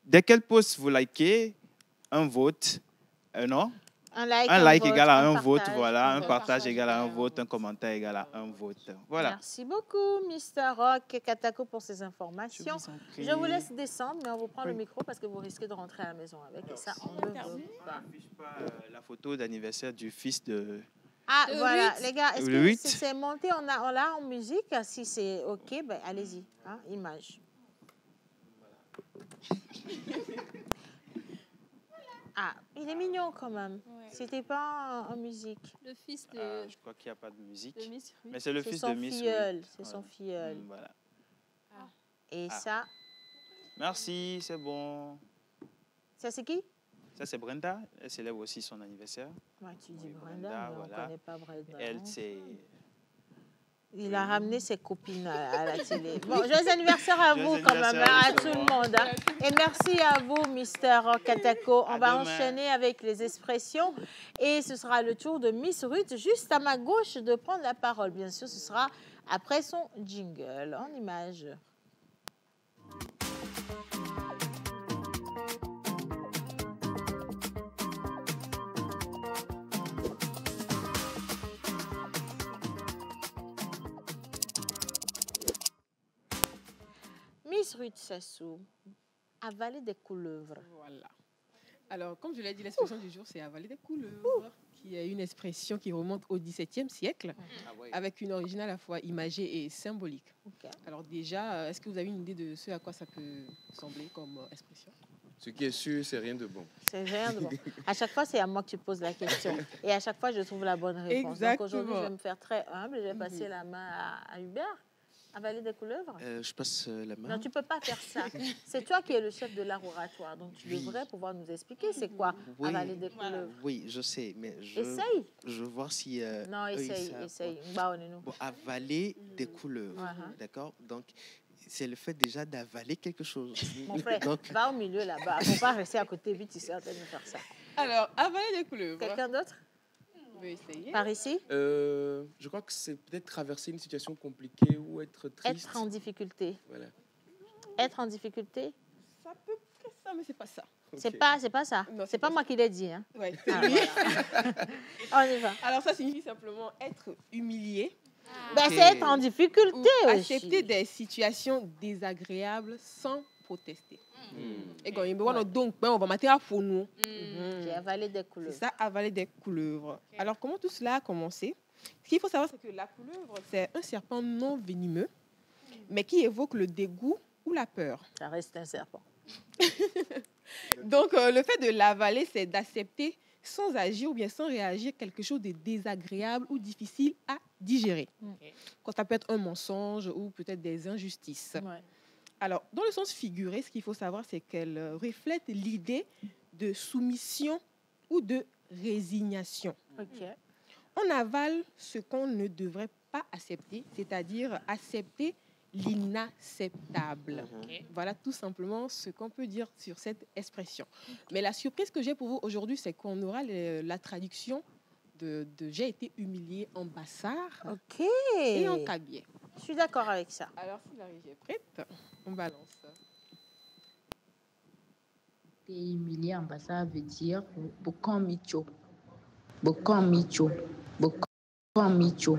Dès qu'elle poste, vous likez, un vote, non? Un like vote, égale à un vote, voilà. Un partage égale à un vote, un commentaire égale à un vote. Voilà. Merci beaucoup, Mr. Rock Katako, pour ces informations. Je vous laisse descendre, mais on vous prend le micro parce que vous risquez de rentrer à la maison avec. Et ça, on ne veut pas. On n'affiche pas la photo d'anniversaire du fils de... Ah, voilà, les gars, est-ce que 8. c'est monté on l'a en musique? Si c'est OK, ben, allez-y, hein, image. Ah, il est mignon quand même. Ouais. C'était pas en musique. Le fils de... je crois qu'il n'y a pas de musique. De Miss Ruth. Mais c'est le fils de Miss Ruth. C'est son filleul. Voilà. Ah. Et ça... Merci, c'est bon. Ça, c'est qui? Ça, c'est Brenda. Elle célèbre aussi son anniversaire. Ouais, tu dis Brenda, mais voilà. On ne connaît pas Brenda. Elle, c'est... Il a ramené ses copines à la télé. Bon, joyeux anniversaire à vous quand même, à tout le monde. Hein. Et merci à vous, Mr. Katako. On va enchaîner avec les expressions. Et ce sera le tour de Miss Ruth, juste à ma gauche, de prendre la parole. Bien sûr, ce sera après son jingle en image. Miss Ruth Sassou, avaler des couleuvres. Voilà. Alors, comme je l'ai dit, l'expression du jour, c'est avaler des couleuvres, qui est une expression qui remonte au XVIIe siècle, avec une origine à la fois imagée et symbolique. Okay. Alors déjà, est-ce que vous avez une idée de ce à quoi ça peut sembler comme expression? Ce qui est sûr, c'est rien de bon. C'est rien de bon. À chaque fois, c'est à moi que tu poses la question. Et à chaque fois, je trouve la bonne réponse. Exactement. Donc aujourd'hui, je vais me faire très humble. Je vais passer la main à Hubert. Avaler des couleuvres? Je passe la main. Non, tu ne peux pas faire ça. C'est toi qui es le chef de l'art oratoire. Donc, tu devrais pouvoir nous expliquer c'est quoi avaler des couleuvres. Oui, je sais, mais essaye. Je veux voir si... non, essaye. Bon, avaler des couleuvres, d'accord? Donc, c'est le fait déjà d'avaler quelque chose. Mon frère, donc... va au milieu là-bas. Il ne faut pas rester à côté, vite, tu sais, en train de faire ça. Alors, avaler des couleuvres. Quelqu'un d'autre? Par ici? Je crois que c'est peut-être traverser une situation compliquée ou être triste. Être en difficulté. Voilà. Être en difficulté? Ça peut être ça, mais c'est pas ça. C'est pas ça. Non, c'est pas moi qui l'ai dit. Hein. Ouais, Ah, voilà. On y va. Alors ça signifie simplement être humilié. Ben, c'est être en difficulté ou aussi. accepter des situations désagréables sans protester. Et quand il me voit donc, on va mater à fond nous. J'ai avalé des couleuvres. C'est ça, avaler des couleuvres. Alors comment tout cela a commencé? Ce qu'il faut savoir, c'est que la couleuvre, c'est un serpent non venimeux, mais qui évoque le dégoût ou la peur. Ça reste un serpent. Donc, le fait de l'avaler, c'est d'accepter sans agir ou bien sans réagir quelque chose de désagréable ou difficile à digérer. Quand ça peut être un mensonge ou peut-être des injustices. Ouais. Alors, dans le sens figuré, ce qu'il faut savoir, c'est qu'elle reflète l'idée de soumission ou de résignation. OK. On avale ce qu'on ne devrait pas accepter, c'est-à-dire accepter l'inacceptable. Voilà tout simplement ce qu'on peut dire sur cette expression. Mais la surprise que j'ai pour vous aujourd'hui, c'est qu'on aura la traduction de j'ai été humilié en bassar et en kabyé. Je suis d'accord avec ça. Alors, si la régie est prête, on balance. Humilié en bassar veut dire Bokan Micho. Bokan Micho. Bokan Micho.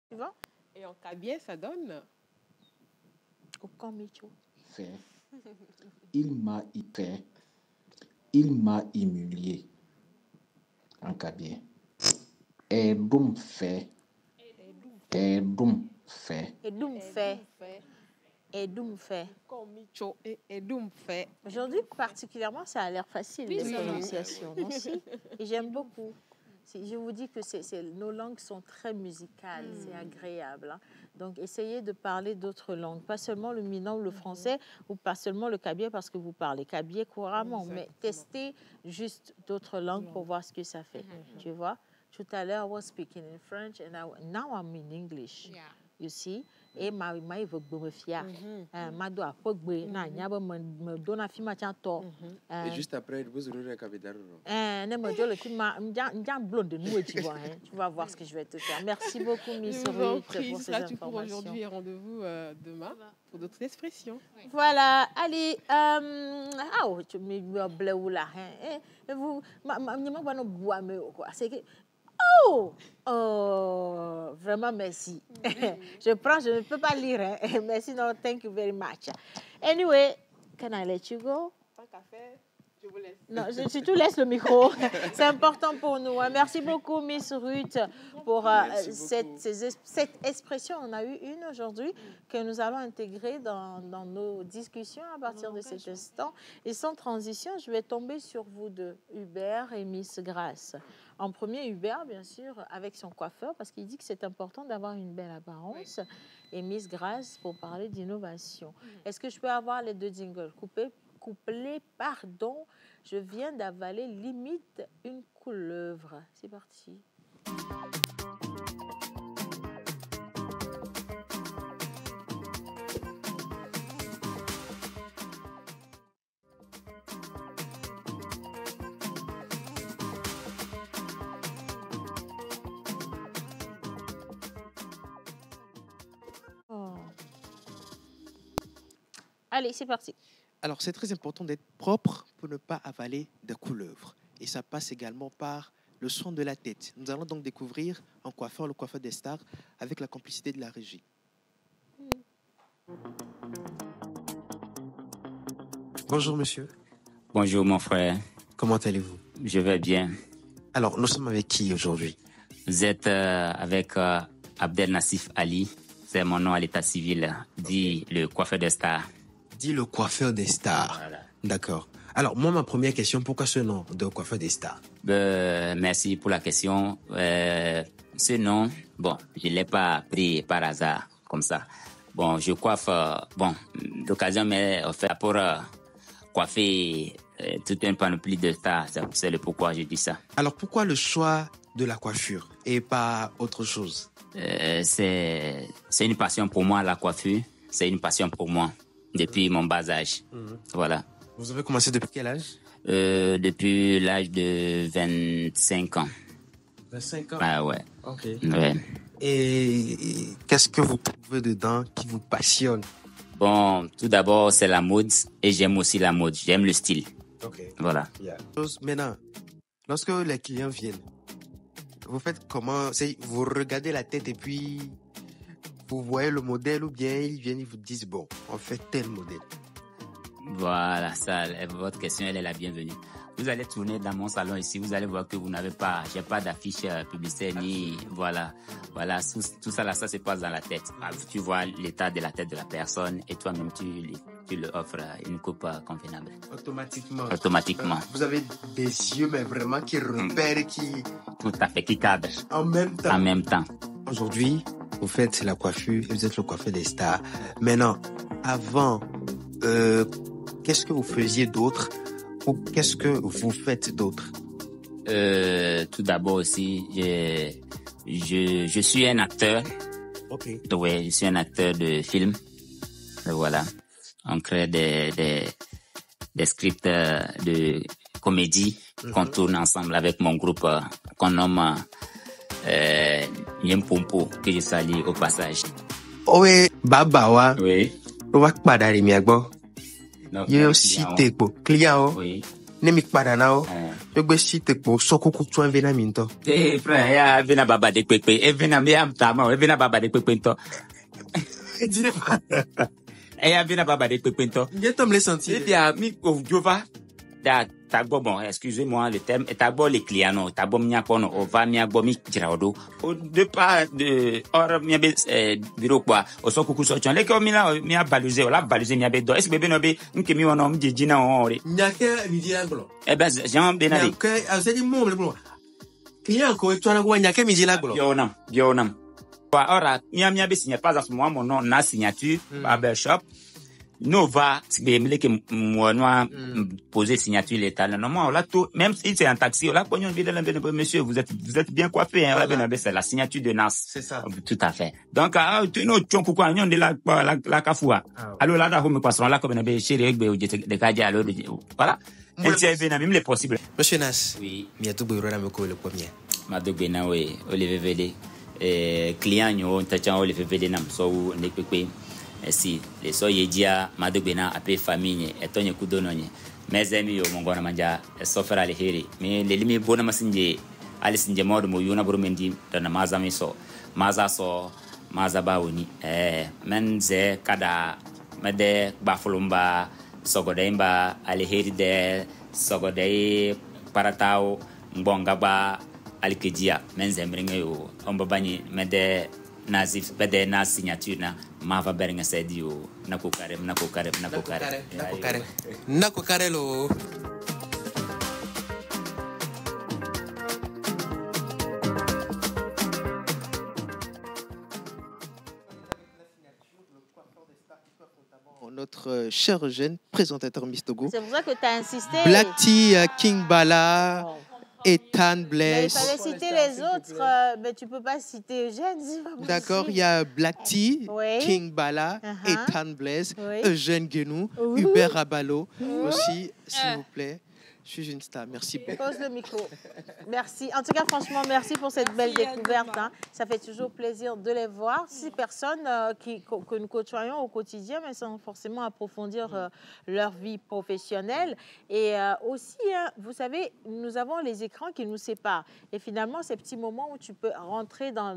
Tu vois? Et en kabyé, ça donne Bokan Micho. Fait. Il m'a humilié. En kabyé. Edum fait. Aujourd'hui, particulièrement, ça a l'air facile, Oui, les ça va. prononciations. Non, si. Et j'aime beaucoup. Je vous dis que nos langues sont très musicales, c'est agréable. Hein. Donc, essayez de parler d'autres langues, pas seulement le minant ou le français, ou pas seulement le kabyé parce que vous parlez kabyé couramment, mais testez juste d'autres langues pour voir ce que ça fait. Tu vois? Tout à l'heure, I was speaking in French and now I'm in English. Yeah. You see? Et ma évoque me fier. Ma doit pas na nyaba me dona fi ma chanto. Et juste après, vous aurez le cabedaro. Ne me dis le qui m'a blonde de nous tu vois. Tu vas voir ce que je vais te faire. Merci beaucoup, Miss Ruth, pour ces informations. Pour aujourd'hui et rendez-vous demain pour d'autres expressions. Voilà, allez, tu me bleu là, vous, c'est que, vraiment merci. Je prends, je ne peux pas lire, hein. Merci, no, thank you very much. Anyway, can I let you go? Tant qu'à faire, je vous laisse. Non, je te laisse le micro. C'est important pour nous. Hein. Merci beaucoup, Miss Ruth, pour cette expression. On a eu une aujourd'hui que nous allons intégrer dans nos discussions à partir de cet instant. Et sans transition, je vais tomber sur vous deux, Hubert et Miss Grace. En premier, Hubert, bien sûr, avec son coiffeur, parce qu'il dit que c'est important d'avoir une belle apparence. Oui. Et Miss Grace pour parler d'innovation. Est-ce que je peux avoir les deux jingles couplés, pardon, je viens d'avaler limite une couleuvre. C'est parti. Allez, c'est parti. Alors, c'est très important d'être propre pour ne pas avaler de couleuvres. Et ça passe également par le soin de la tête. Nous allons donc découvrir un coiffeur, le coiffeur des stars, avec la complicité de la régie. Bonjour, monsieur. Bonjour, mon frère. Comment allez-vous? Je vais bien. Alors, nous sommes avec qui aujourd'hui? Vous êtes avec Abdel Nassif Ali. C'est mon nom à l'état civil. Dit le coiffeur des stars. Dit le coiffeur des stars. Voilà. D'accord. Alors, moi, ma première question, pourquoi ce nom de coiffeur des stars? Merci pour la question. Ce nom, bon, je ne l'ai pas pris par hasard, comme ça. Bon, je coiffe, l'occasion m'est offerte pour coiffer toute une panoplie de stars. C'est le pourquoi je dis ça. Alors, pourquoi le choix de la coiffure et pas autre chose? C'est une passion pour moi, la coiffure. C'est une passion pour moi depuis mon bas âge. Voilà. Vous avez commencé depuis quel âge? Depuis l'âge de 25 ans. 25 ans? Ah ouais. Ok. Ouais. Et qu'est-ce que vous trouvez dedans qui vous passionne? Bon, tout d'abord, c'est la mode et j'aime aussi la mode. J'aime le style. Ok. Voilà. Maintenant, lorsque les clients viennent, vous faites comment? Vous regardez la tête et puis vous voyez le modèle ou bien ils viennent, ils vous disent, bon, on fait tel modèle. Voilà, ça, votre question, elle est la bienvenue. Vous allez tourner dans mon salon ici, vous allez voir que vous n'avez pas, j'ai pas d'affiche publicitaire ni, voilà, tout ça là, ça se passe dans la tête. Tu vois l'état de la tête de la personne et toi-même tu lui offres une coupe convenable. Automatiquement. Vous avez des yeux, mais vraiment qui repèrent, qui... Tout à fait, qui cadrent. En même temps. Aujourd'hui, vous faites la coiffure, vous êtes le coiffeur des stars. Maintenant, avant, qu'est-ce que vous faisiez d'autre ou qu'est-ce que vous faites d'autre? Tout d'abord aussi, je suis un acteur. Ok. Oui, je suis un acteur de film. Voilà. On crée des scripts de comédie qu'on tourne ensemble avec mon groupe qu'on nomme Yempompo, que je salue au passage. Oui, Babawa. Oui. On va pas d'aller miagbo. Yo si tekpo client. Oui. Ne mi pada na o. Yo gbe si tekpo sokuku tu envena minto. Frère, ya vena baba de pepe, e vena me am tama, e vena baba de pepe to. Ya vena baba de pepe to. Bien tom les sentir. Et bien mi Jova da tagbo bon, excusez-moi le terme, et tagbo les clients no, tagbo mia kono, o va mia gbo mi jiraodo. Au départ de or mia be bureau quoi, o so kuku so chan le ko mi la mia baluser, o la baluser mia be do. Est-ce bébé no be nke mi wono mjeji na on ore. Nyake midi aglo. Eh ben Jean Benali. Nyake azeli mo le blo. Client ko tu na ko nyake midi aglo. Bionam. Ora, mia be signer pas à ce moment mon nom na signature barbershop. Nous va poser signature l'état. Normalement, là tout, même si c'est un taxi, là monsieur, vous êtes bien coiffé, hein, c'est la signature de Nas. C'est ça. Tout à fait. Donc, nous pourquoi on est là la kafoua. Alors là, là, me passons là comme on chéri de kadia alors voilà. Et c'est bien même les possibles. Monsieur Nas. Oui. Bientôt vous aurez le premier. Madogena oui, Olivier Vélé. Client yo tacha Olivier Vélé nam so ne pepe. Si les soyez dia Madogena après famille et tonye kudononye. Mes amis yo mongona manja sofera le heri. Mais les limi bona masinje alisinje modo mo yuna burumendi dana mazami so. Maza so maza bawoni. Menze kada mede bafulumba sogodemba aliheri de sogodei paratao mbongaba alikejia menze mringe yo ombabani mede nazif bede na signature na mava beringa sedio nakokare lo. Notre cher jeune présentateur Miss Togo. C'est pour ça que tu as insisté. Black T, King Bala, Ethan Blaise. Il fallait citer les autres, mais tu ne peux pas citer Eugène. D'accord, il y a Black T, King Bala, Ethan Blaise, Eugène Guénou, Hubert Rabalo aussi, s'il vous plaît. Je suis une star. Merci beaucoup. Pose le micro. Merci. En tout cas, franchement, merci pour cette belle découverte. Hein. Ça fait toujours plaisir de les voir. Ces personnes que nous côtoyons au quotidien, mais sans forcément approfondir leur vie professionnelle. Et aussi, hein, vous savez, nous avons les écrans qui nous séparent. Et finalement, ces petits moments où tu peux rentrer dans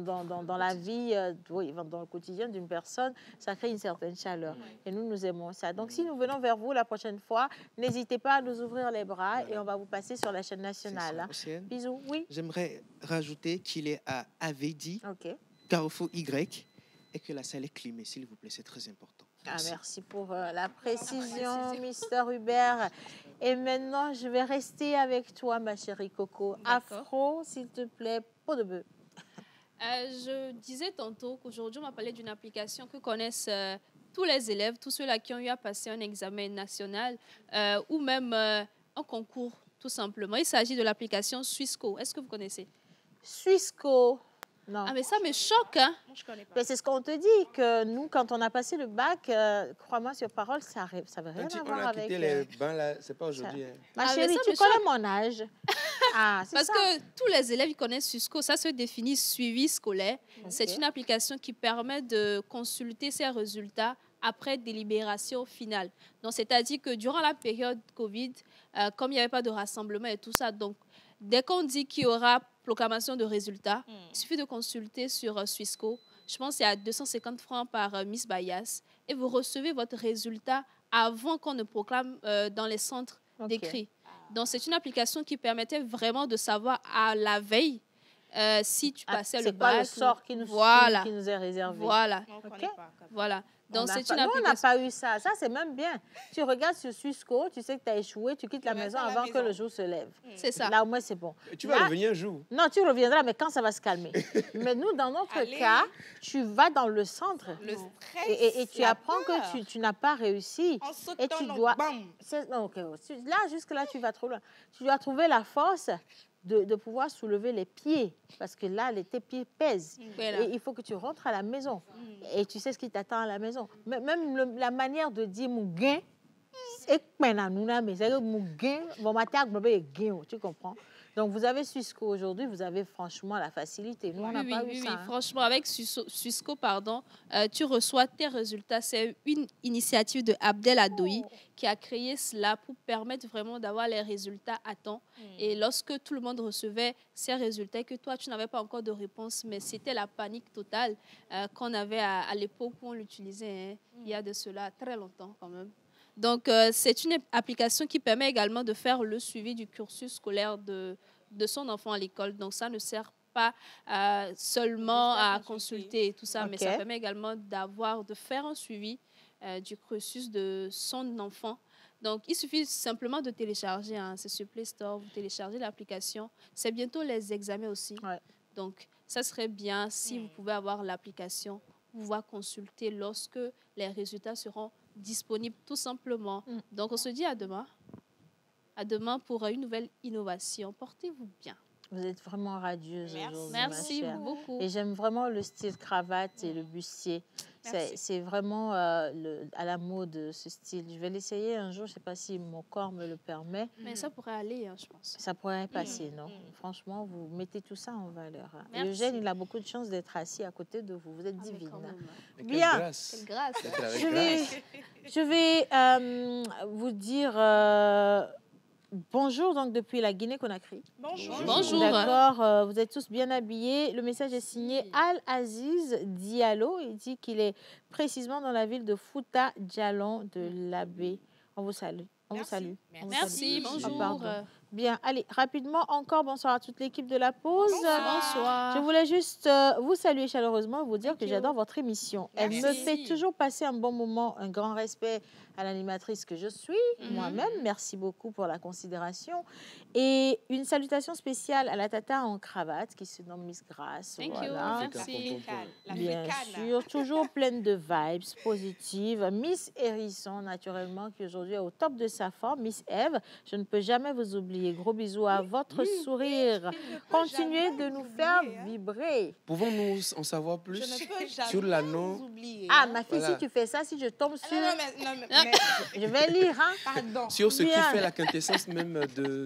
la vie, dans le quotidien d'une personne, ça crée une certaine chaleur. Et nous aimons ça. Donc, si nous venons vers vous la prochaine fois, n'hésitez pas à nous ouvrir les bras. Et on va vous passer sur la chaîne nationale. Bisous. Oui. J'aimerais rajouter qu'il est à Avedi, Carrefour Y, et que la salle est climée, s'il vous plaît. C'est très important. Merci pour la précision, Mister Hubert. Et maintenant, je vais rester avec toi, ma chérie Coco. Afro, s'il te plaît, peau de bœuf. Je disais tantôt qu'aujourd'hui, on m'a parlé d'une application que connaissent tous les élèves, tous ceux-là qui ont eu à passer un examen national ou même un concours, tout simplement. Il s'agit de l'application Swissco. Est-ce que vous connaissez? Swissco. Non. Ah, mais ça me choque, hein. Moi, je connais pas. Mais c'est ce qu'on te dit, que nous, quand on a passé le bac, crois-moi sur parole, ça n'avait rien à On voir a avec... quitté les bains, là, c'est pas aujourd'hui. Hein. Ma Ah, mais chérie, ça tu me connais choque. mon âge. Ah, c'est Parce ça. que tous les élèves ils connaissent Susco, ça se définit suivi scolaire. Ok. C'est une application qui permet de consulter ses résultats après délibération finale. Donc, c'est-à-dire que durant la période Covid, comme il n'y avait pas de rassemblement et tout ça, donc dès qu'on dit qu'il y aura proclamation de résultats, il suffit de consulter sur Swissco. Je pense que c'est à 250 francs par Miss Bayas. Et vous recevez votre résultat avant qu'on ne proclame dans les centres d'écrit. Donc, c'est une application qui permettait vraiment de savoir à la veille si tu passais le C'est quoi bac. le sort qui nous, voilà. qui nous est réservé? Voilà. On Ok. connaît pas. Voilà. Donc, c'est Nous, une on n'a application. pas eu ça. Ça, c'est même bien. Tu regardes sur Swissco, tu sais que tu as échoué, tu quittes la maison à la avant que maison. le jour se lève. C'est ça. Là, au moins, c'est bon. Et tu vas Là- revenir un jour. Non, tu reviendras, mais quand ça va se calmer. Mais nous, dans notre Allez. cas, tu vas dans le centre Le stress. et tu la apprends peur. que tu n'as pas réussi. En sautant, Et tu non, dois... bam. Non, ok. Là, jusque-là, tu vas trop loin. Tu dois trouver la force de pouvoir soulever les pieds. Parce que là, tes pieds pèsent. Voilà. Et il faut que tu rentres à la maison. Et tu sais ce qui t'attend à la maison. Même la manière de dire mon gain, c'est que mon gain, tu comprends? Donc, vous avez Swissco aujourd'hui, vous avez franchement la facilité. Nous, on n'a Oui, pas oui, eu oui, ça. oui. hein. Franchement, avec Swissco, tu reçois tes résultats. C'est une initiative de Abdel Adoui qui a créé cela pour permettre vraiment d'avoir les résultats à temps. Et lorsque tout le monde recevait ces résultats et que toi, tu n'avais pas encore de réponse, mais c'était la panique totale qu'on avait à l'époque où on l'utilisait, hein, il y a de cela très longtemps quand même. Donc, c'est une application qui permet également de faire le suivi du cursus scolaire de son enfant à l'école. Donc, ça ne sert pas seulement à consulter et tout ça, mais ça Ok. permet également de faire un suivi du cursus de son enfant. Donc, il suffit simplement de télécharger, hein, c'est sur Play Store, vous téléchargez l'application. C'est bientôt les examens aussi. Ouais. Donc, ça serait bien si vous pouvez avoir l'application, pouvoir consulter lorsque les résultats seront disponibles, tout simplement. Donc, on se dit à demain. À demain pour une nouvelle innovation. Portez-vous bien. Vous êtes vraiment radieuse aujourd'hui, ma Merci chère. beaucoup. Et j'aime vraiment le style cravate et le bustier. C'est vraiment à la mode, ce style. Je vais l'essayer un jour. Je ne sais pas si mon corps me le permet. Mais ça pourrait aller, hein, je pense. Ça pourrait passer, non? Franchement, vous mettez tout ça en valeur. hein. Merci. Eugène, il a beaucoup de chance d'être assis à côté de vous. Vous êtes divine. quand même. Mais Bien. quelle grâce. Quelle grâce. Quelle avec Je grâce. vais vous dire bonjour donc depuis la Guinée-Conakry. Bonjour. Bonjour. D'accord, vous êtes tous bien habillés. Le message est signé Al-Aziz Diallo. Il dit qu'il est précisément dans la ville de Fouta Djalon de l'Abbé. On vous salue. On vous salue. On vous Merci, salue. bonjour. Ah, pardon. Bien, allez, rapidement, encore bonsoir à toute l'équipe de la pause. Bonsoir. Je voulais juste vous saluer chaleureusement et vous dire que j'adore votre émission. Elle me Merci. fait toujours passer un bon moment, un grand respect à l'animatrice que je suis, moi-même. Merci beaucoup pour la considération. Et une salutation spéciale à la tata en cravate qui se nomme Miss Grace. Thank Voilà. you. Merci. Bien sûr, toujours pleine de vibes positives. Miss Hérisson, naturellement, qui aujourd'hui est au top de sa forme. Miss Eve, je ne peux jamais vous oublier. Gros bisous à votre sourire. Continuez de nous faire vibrer. Pouvons-nous en savoir plus sur l'anneau? Ah, ma fille, Voilà. si tu fais ça, si je tombe sur... Non, Je vais lire, hein. Pardon. Sur ce qui Bien. fait la quintessence même de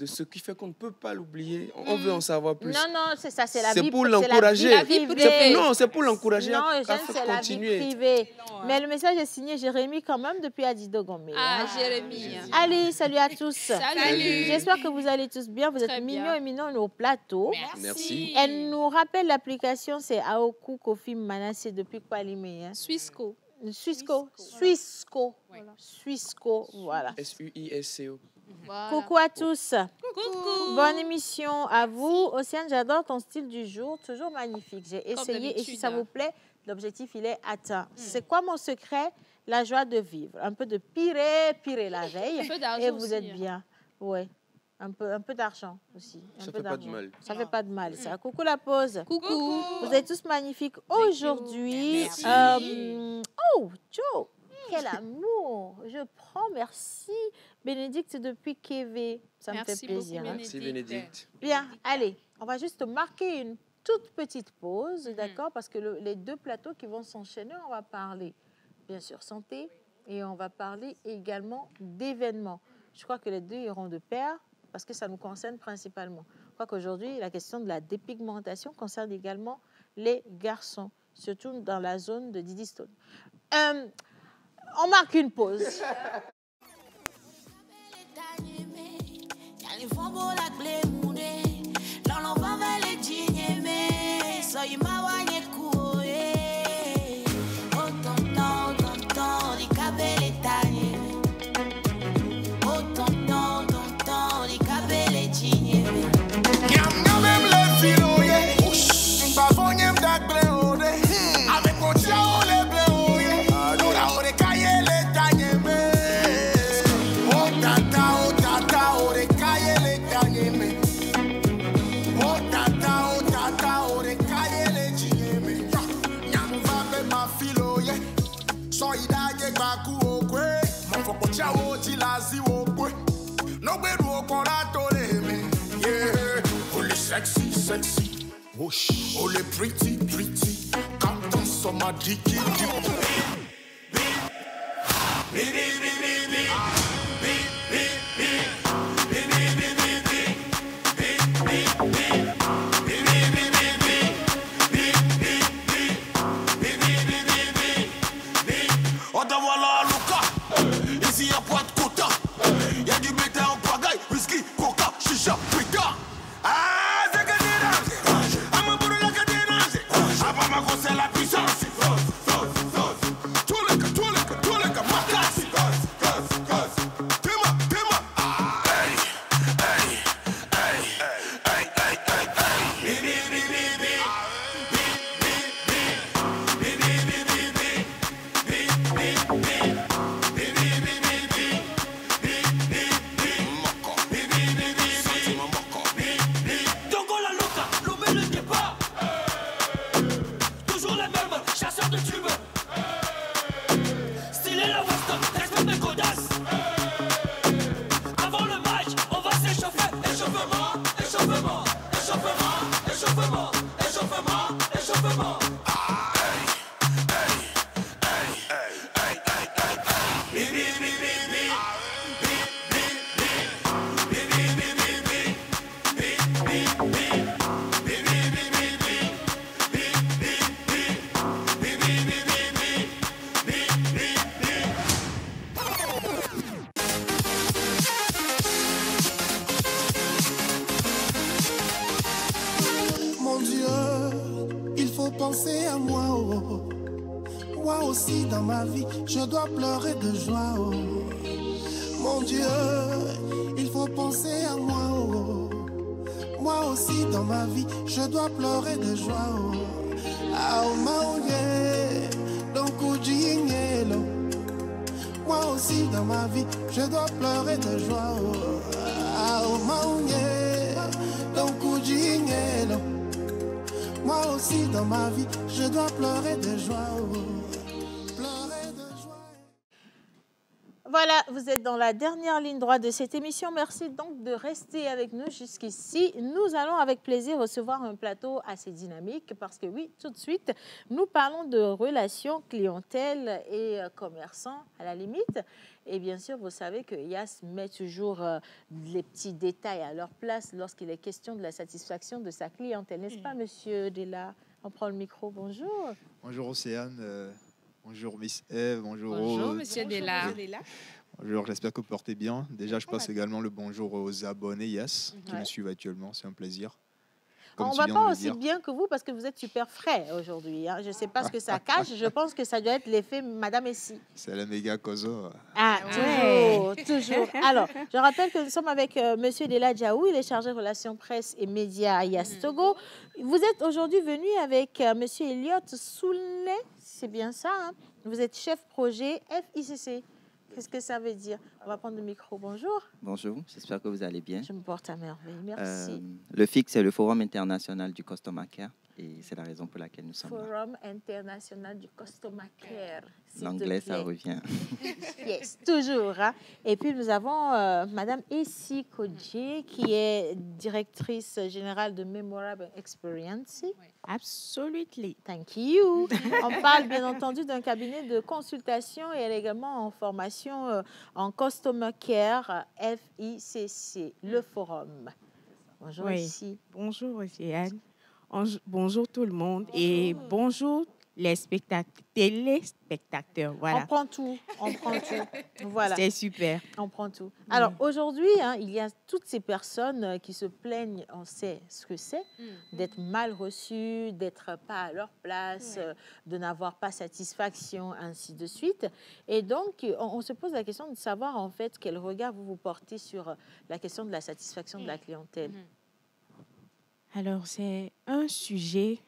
ce qui fait qu'on ne peut pas l'oublier. On veut en savoir plus. Non, non, c'est ça, c'est la C'est vie pour c'est la l'encourager. vie privée. Non, c'est pour l'encourager Non, à Eugène, c'est la vie continuer. privée. Mais le message est signé Jérémy quand même depuis Adido Gomé. Ah, hein. Jérémy. Allez, salut à tous. Salut. J'espère que vous allez tous bien. Vous êtes Très bien. mignons et mignons au plateau. Merci. Elle nous rappelle l'application, c'est Aoku Kofi Manassé depuis Kwalimé. Hein. Swissco. Swissco. Swissco. Swissco, voilà. SUISCO. Voilà. Coucou à tous. Coucou. Bonne émission à vous. Océane, j'adore ton style du jour. Toujours magnifique. J'ai essayé et si d'habitude, ça hein. vous plaît, l'objectif, il est atteint. C'est quoi mon secret? La joie de vivre. Un peu de pirer la veille. Un peu d'argent Et vous aussi, êtes hein. bien. Ouais. Un peu d'argent aussi. Un Ça peu fait pas de d'argent. mal. Ça fait pas de mal, ça. Coucou la pause. Coucou. Vous êtes tous magnifiques aujourd'hui. Merci. Oh, Joe, quel amour. Je prends, merci. Bénédicte depuis Kévé. Ça me Merci fait plaisir. beaucoup, hein. Merci Bénédicte. Bien, allez, on va juste marquer une toute petite pause, d'accord? Parce que les deux plateaux qui vont s'enchaîner, on va parler, bien sûr, santé et on va parler également d'événements. Je crois que les deux iront de pair parce que ça nous concerne principalement. Je crois qu'aujourd'hui, la question de la dépigmentation concerne également les garçons, surtout dans la zone de Didi Stone. On marque une pause. Sexy, sexy, whoosh. Oh, les pretty, pretty. Quand on s'en m'a dit qui je dois pleurer de joie, oh. Mon Dieu, il faut penser à moi, oh. Moi aussi dans ma vie, je dois pleurer de joie, oh. Ah, oh, maouye, donc oudjingelo. Moi aussi dans ma vie, je dois pleurer de joie, oh. Ah, oh, maouye, donc oudjingelo. Moi aussi dans ma vie, je dois pleurer de joie, oh. Voilà, vous êtes dans la dernière ligne droite de cette émission. Merci donc de rester avec nous jusqu'ici. Nous allons avec plaisir recevoir un plateau assez dynamique parce que oui, tout de suite, nous parlons de relations clientèle et commerçants à la limite. Et bien sûr, vous savez que Yas met toujours les petits détails à leur place lorsqu'il est question de la satisfaction de sa clientèle. N'est-ce pas, Monsieur Della? On prend le micro. Bonjour. Bonjour, Océane. Bonjour Miss Eve, bonjour Monsieur Della. Bonjour, j'espère que vous portez bien. Déjà, je passe également le bonjour aux abonnés Yes qui me suivent actuellement, c'est un plaisir. On ne va pas aussi bien que vous parce que vous êtes super frais aujourd'hui. Hein. Je ne sais pas ce que ça cache, je pense que ça doit être l'effet Madame Essie. C'est la méga Kozo. Ah, toujours, toujours. Alors, je rappelle que nous sommes avec Monsieur Della Diaou, il est chargé de relations presse et médias à Yas Togo. Vous êtes aujourd'hui venu avec Monsieur Elliot Soulnay, c'est bien ça, hein? Vous êtes chef projet FICC. Qu'est-ce que ça veut dire? On va prendre le micro. Bonjour. Bonjour, j'espère que vous allez bien. Je me porte à merveille, merci. Le FIC, c'est le Forum international du Customer Care. Et c'est la raison pour laquelle nous sommes là. Forum international du Customer Care. L'anglais, ça revient. Yes, toujours. Hein. Et puis, nous avons Madame Essie Kodje, qui est directrice générale de Memorable Experience. Absolutely. Thank you. On parle bien entendu d'un cabinet de consultation et elle est également en formation en Customer Care, FICC, le forum. Bonjour Essie. Bonjour Océane. Bonjour tout le monde et bonjour les téléspectateurs. Voilà. On prend tout. Voilà. C'est super. On prend tout. Alors aujourd'hui, il y a toutes ces personnes qui se plaignent, on sait ce que c'est, d'être mal reçues, d'être pas à leur place, de n'avoir pas satisfaction, ainsi de suite. Et donc, on se pose la question de savoir en fait quel regard vous portez sur la question de la satisfaction de la clientèle. Alors, c'est un sujet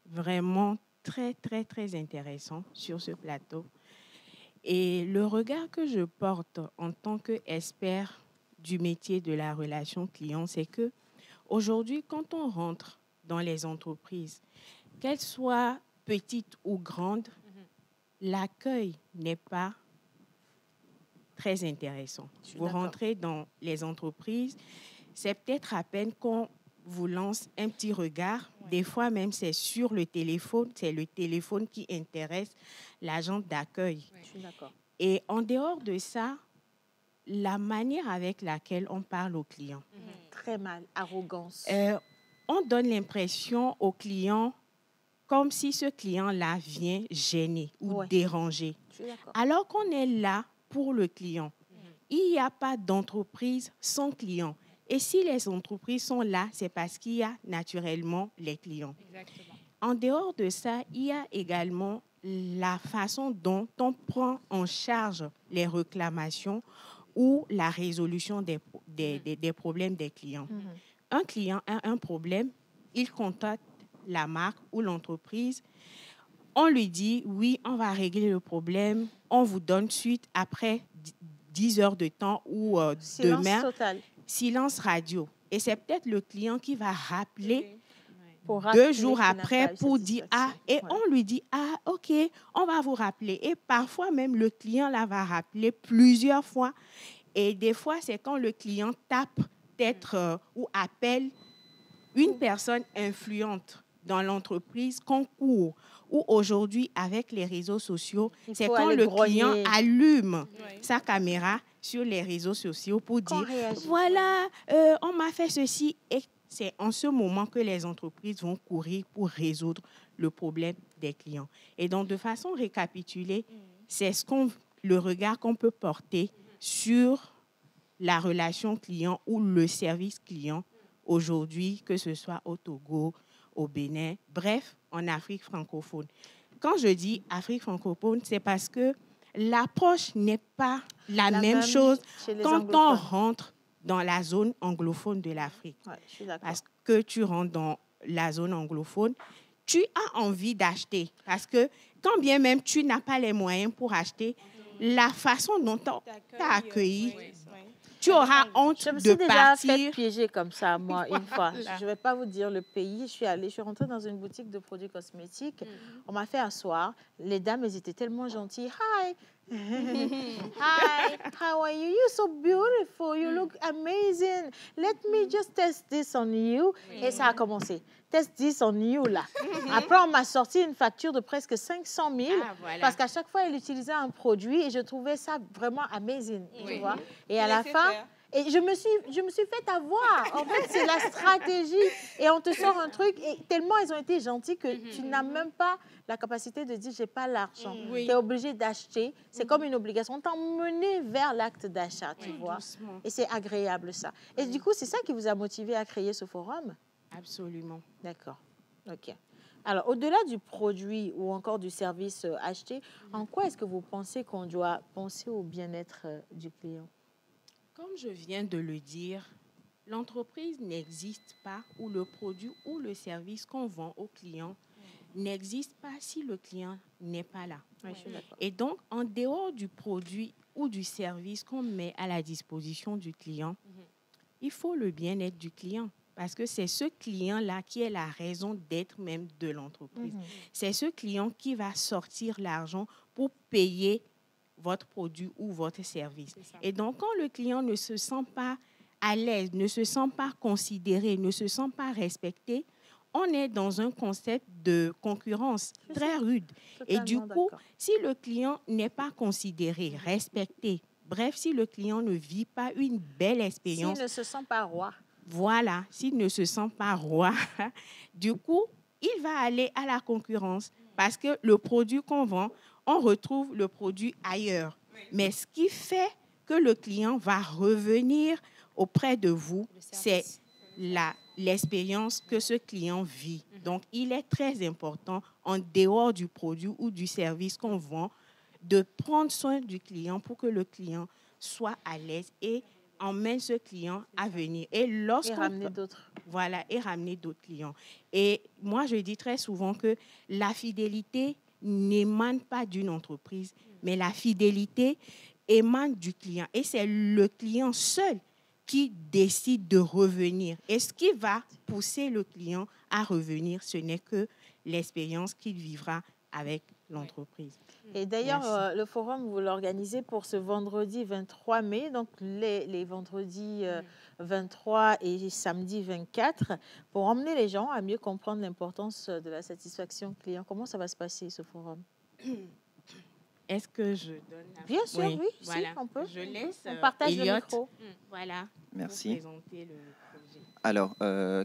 vraiment très, très, très intéressant sur ce plateau. Et le regard que je porte en tant qu'expert du métier de la relation client, c'est que aujourd'hui, quand on rentre dans les entreprises, qu'elles soient petites ou grandes, l'accueil n'est pas très intéressant. Vous rentrez dans les entreprises, c'est peut-être à peine qu'on vous lance un petit regard. Des fois même, c'est sur le téléphone. C'est le téléphone qui intéresse l'agent d'accueil. Je suis d'accord. Et en dehors de ça, la manière avec laquelle on parle aux clients. Très mal, arrogance. On donne l'impression aux clients comme si ce client-là vient gêner ou déranger. Je suis d'accord. Alors qu'on est là pour le client. Il n'y a pas d'entreprise sans client. Et si les entreprises sont là, c'est parce qu'il y a naturellement les clients. Exactement. En dehors de ça, il y a également la façon dont on prend en charge les réclamations ou la résolution des problèmes des clients. Un client a un problème, il contacte la marque ou l'entreprise. On lui dit, oui, on va régler le problème, on vous donne suite après 10 heures de temps ou demain. Total. Silence radio. Et c'est peut-être le client qui va rappeler pour 2 jours après pour dire « Ah », et on lui dit « Ah, OK, on va vous rappeler ». Et parfois même, le client là va rappeler plusieurs fois. Et des fois, c'est quand le client tape peut-être ou appelle une personne influente dans l'entreprise qu'on court. Ou aujourd'hui, avec les réseaux sociaux, c'est quand le client allume sa caméra sur les réseaux sociaux pour dire « Voilà, on m'a fait ceci ». Et c'est en ce moment que les entreprises vont courir pour résoudre le problème des clients. Et donc, de façon récapitulée, c'est le regard qu'on peut porter sur la relation client ou le service client aujourd'hui, que ce soit au Togo, au Bénin, bref, en Afrique francophone. Quand je dis Afrique francophone, c'est parce que l'approche n'est pas la même chose quand on rentre dans la zone anglophone de l'Afrique. Ouais, je suis d'accord. Parce que tu rentres dans la zone anglophone, tu as envie d'acheter. Parce que quand bien même tu n'as pas les moyens pour acheter, la façon dont on t'a accueilli, tu auras honte de partir. Je me suis déjà fait piéger comme ça, moi, une fois. Je ne vais pas vous dire le pays. Je suis rentrée dans une boutique de produits cosmétiques. On m'a fait asseoir. Les dames, elles étaient tellement gentilles. Hi. Hi, how are you? You're so beautiful. You look amazing. Let me just test this on you. Et ça a commencé. Test this on you, là. Après, on m'a sorti une facture de presque 500 000 parce qu'à chaque fois, elle utilisait un produit et je trouvais ça vraiment amazing, tu vois. Et à la fin, et je me suis fait avoir. En fait, c'est la stratégie. Et on te sort un truc et tellement ils ont été gentils que tu n'as même pas la capacité de dire j'ai pas l'argent. Tu es obligé d'acheter. C'est comme une obligation. On t'a mené vers l'acte d'achat, tu vois. Doucement. Et c'est agréable ça. Et du coup, c'est ça qui vous a motivé à créer ce forum? Absolument. D'accord. OK. Alors, au-delà du produit ou encore du service acheté, en quoi est-ce que vous pensez qu'on doit penser au bien-être du client? Comme je viens de le dire, l'entreprise n'existe pas ou le produit ou le service qu'on vend au client n'existe pas si le client n'est pas là. Oui, je suis d'accord. Et donc, en dehors du produit ou du service qu'on met à la disposition du client, il faut le bien-être du client. parce que c'est ce client-là qui est la raison d'être même de l'entreprise. C'est ce client qui va sortir l'argent pour payer votre produit ou votre service. Et donc, quand le client ne se sent pas à l'aise, ne se sent pas considéré, ne se sent pas respecté, on est dans un concept de concurrence très rude. Et du coup, si le client n'est pas considéré, respecté, bref, si le client ne vit pas une belle expérience... S'il ne se sent pas roi. Voilà, s'il ne se sent pas roi, du coup, il va aller à la concurrence parce que le produit qu'on vend, on retrouve le produit ailleurs. Mais ce qui fait que le client va revenir auprès de vous, c'est l'expérience que ce client vit. Donc, il est très important, en dehors du produit ou du service qu'on vend, de prendre soin du client pour que le client soit à l'aise et emmène ce client à venir. Et ramener d'autres. Voilà, et ramener d'autres clients. Et moi, je dis très souvent que la fidélité n'émane pas d'une entreprise, mais la fidélité émane du client. Et c'est le client seul qui décide de revenir. Et ce qui va pousser le client à revenir, ce n'est que l'expérience qu'il vivra avec l'entreprise. Et d'ailleurs, le forum, vous l'organisez pour ce vendredi 23 mai, donc les vendredis 23 et samedi 24, pour emmener les gens à mieux comprendre l'importance de la satisfaction client. Comment ça va se passer, ce forum? Est-ce que je donne la... Bien sûr, oui, voilà. Si, on peut. Je laisse on partage Elliot. Le micro. Voilà. Merci. Pour présenter le projet. Alors,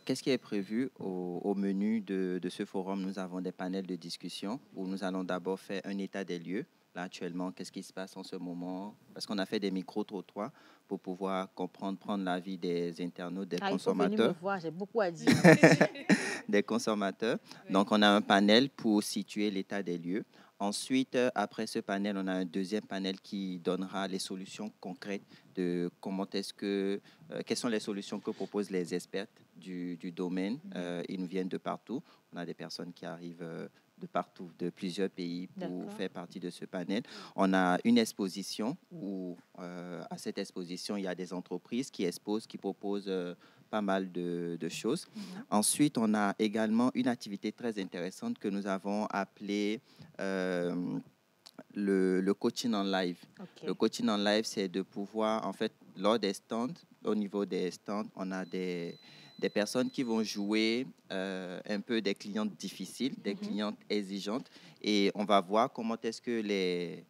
qu'est-ce qui est prévu au menu de ce forum? Nous avons des panels de discussion où nous allons d'abord faire un état des lieux. Là, actuellement, qu'est-ce qui se passe en ce moment? Parce qu'on a fait des micro-trottoirs pour pouvoir comprendre, prendre l'avis des internautes, des consommateurs. Il faut venir me voir, j'ai beaucoup à dire. Des consommateurs. Oui. Donc, on a un panel pour situer l'état des lieux. Ensuite, après ce panel, on a un deuxième panel qui donnera les solutions concrètes de quelles sont les solutions que proposent les experts du domaine. Ils nous viennent de partout. On a des personnes qui arrivent de partout, de plusieurs pays pour faire partie de ce panel. On a une exposition où, à cette exposition, il y a des entreprises qui exposent, qui proposent pas mal de choses. Ensuite, on a également une activité très intéressante que nous avons appelée le coaching en live. Le coaching en live, c'est de pouvoir, en fait, lors des stands, au niveau des stands, on a des personnes qui vont jouer un peu des clientes difficiles, des clientes exigeantes, et on va voir comment est-ce que les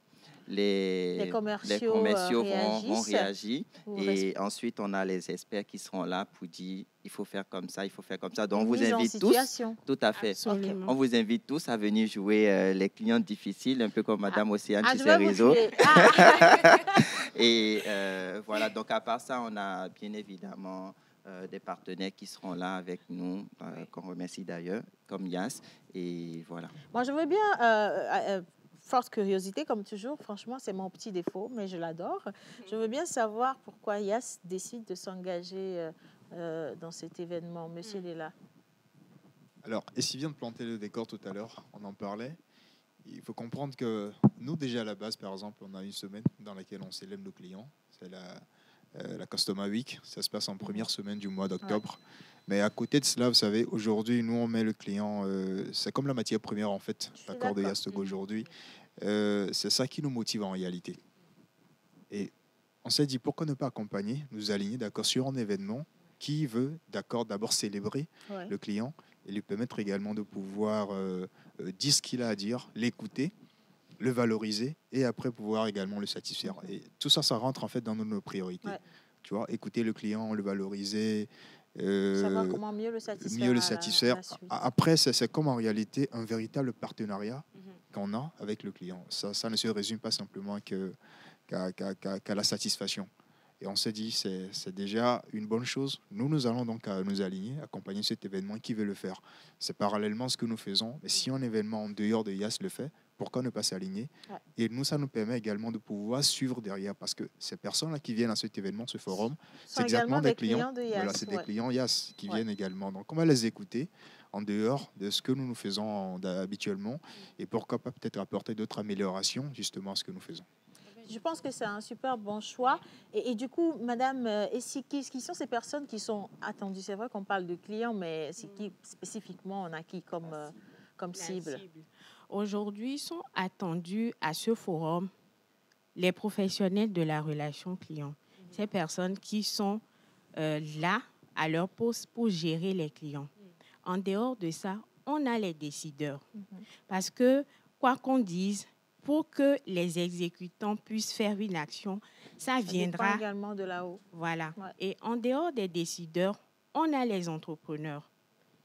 commerciaux vont réagir. Et ensuite, on a les experts qui seront là pour dire il faut faire comme ça, il faut faire comme ça. Donc, on vous invite tous. Tout à fait. On vous invite tous à venir jouer les clients difficiles, un peu comme Madame Océane sur ses réseaux. Et voilà. Donc, à part ça, on a bien évidemment des partenaires qui seront là avec nous, qu'on remercie d'ailleurs, comme Yas. Et voilà. Moi, je veux bien... forte curiosité, comme toujours. Franchement, c'est mon petit défaut, mais je l'adore. Je veux bien savoir pourquoi Yas décide de s'engager dans cet événement. Monsieur Léla. Alors, et si vient de planter le décor tout à l'heure, on en parlait. Il faut comprendre que nous, déjà à la base, par exemple, on a une semaine dans laquelle on célèbre nos clients. C'est la Customer Week. Ça se passe en première semaine du mois d'octobre. Mais à côté de cela, vous savez, aujourd'hui, nous, on met le client... c'est comme la matière première, en fait, l'accord de Yastogo aujourd'hui. C'est ça qui nous motive en réalité. Et on s'est dit, pourquoi ne pas accompagner, nous aligner, d'accord, sur un événement qui veut, d'accord, d'abord célébrer le client et lui permettre également de pouvoir dire ce qu'il a à dire, l'écouter, le valoriser et après pouvoir également le satisfaire. Et tout ça, ça rentre en fait dans nos priorités. Tu vois, écouter le client, le valoriser... savoir comment mieux le satisfaire. Après, c'est comme en réalité un véritable partenariat qu'on a avec le client. Ça ne se résume pas simplement qu'à la satisfaction. Et on s'est dit, c'est déjà une bonne chose. Nous allons donc nous aligner, accompagner cet événement qui veut le faire. C'est parallèlement ce que nous faisons. Mais si un événement en dehors de YAS le fait, pourquoi ne pas s'aligner? Et nous, ça nous permet également de pouvoir suivre derrière. Parce que ces personnes-là qui viennent à cet événement, ce forum, c'est exactement des clients de YAS. Voilà, c'est des clients YAS qui viennent également. Donc, on va les écouter en dehors de ce que nous faisons habituellement. Et pourquoi pas peut-être apporter d'autres améliorations justement à ce que nous faisons. Je pense que c'est un super bon choix. Et du coup, Madame Essi, qui sont ces personnes qui sont attendues? C'est vrai qu'on parle de clients, mais c'est qui spécifiquement on a qui comme cible? Aujourd'hui, sont attendus à ce forum les professionnels de la relation client. Ces personnes qui sont là à leur poste pour gérer les clients. En dehors de ça, on a les décideurs. Parce que, quoi qu'on dise, pour que les exécutants puissent faire une action, ça viendra également de là-haut. Voilà. Ouais. Et en dehors des décideurs, on a les entrepreneurs.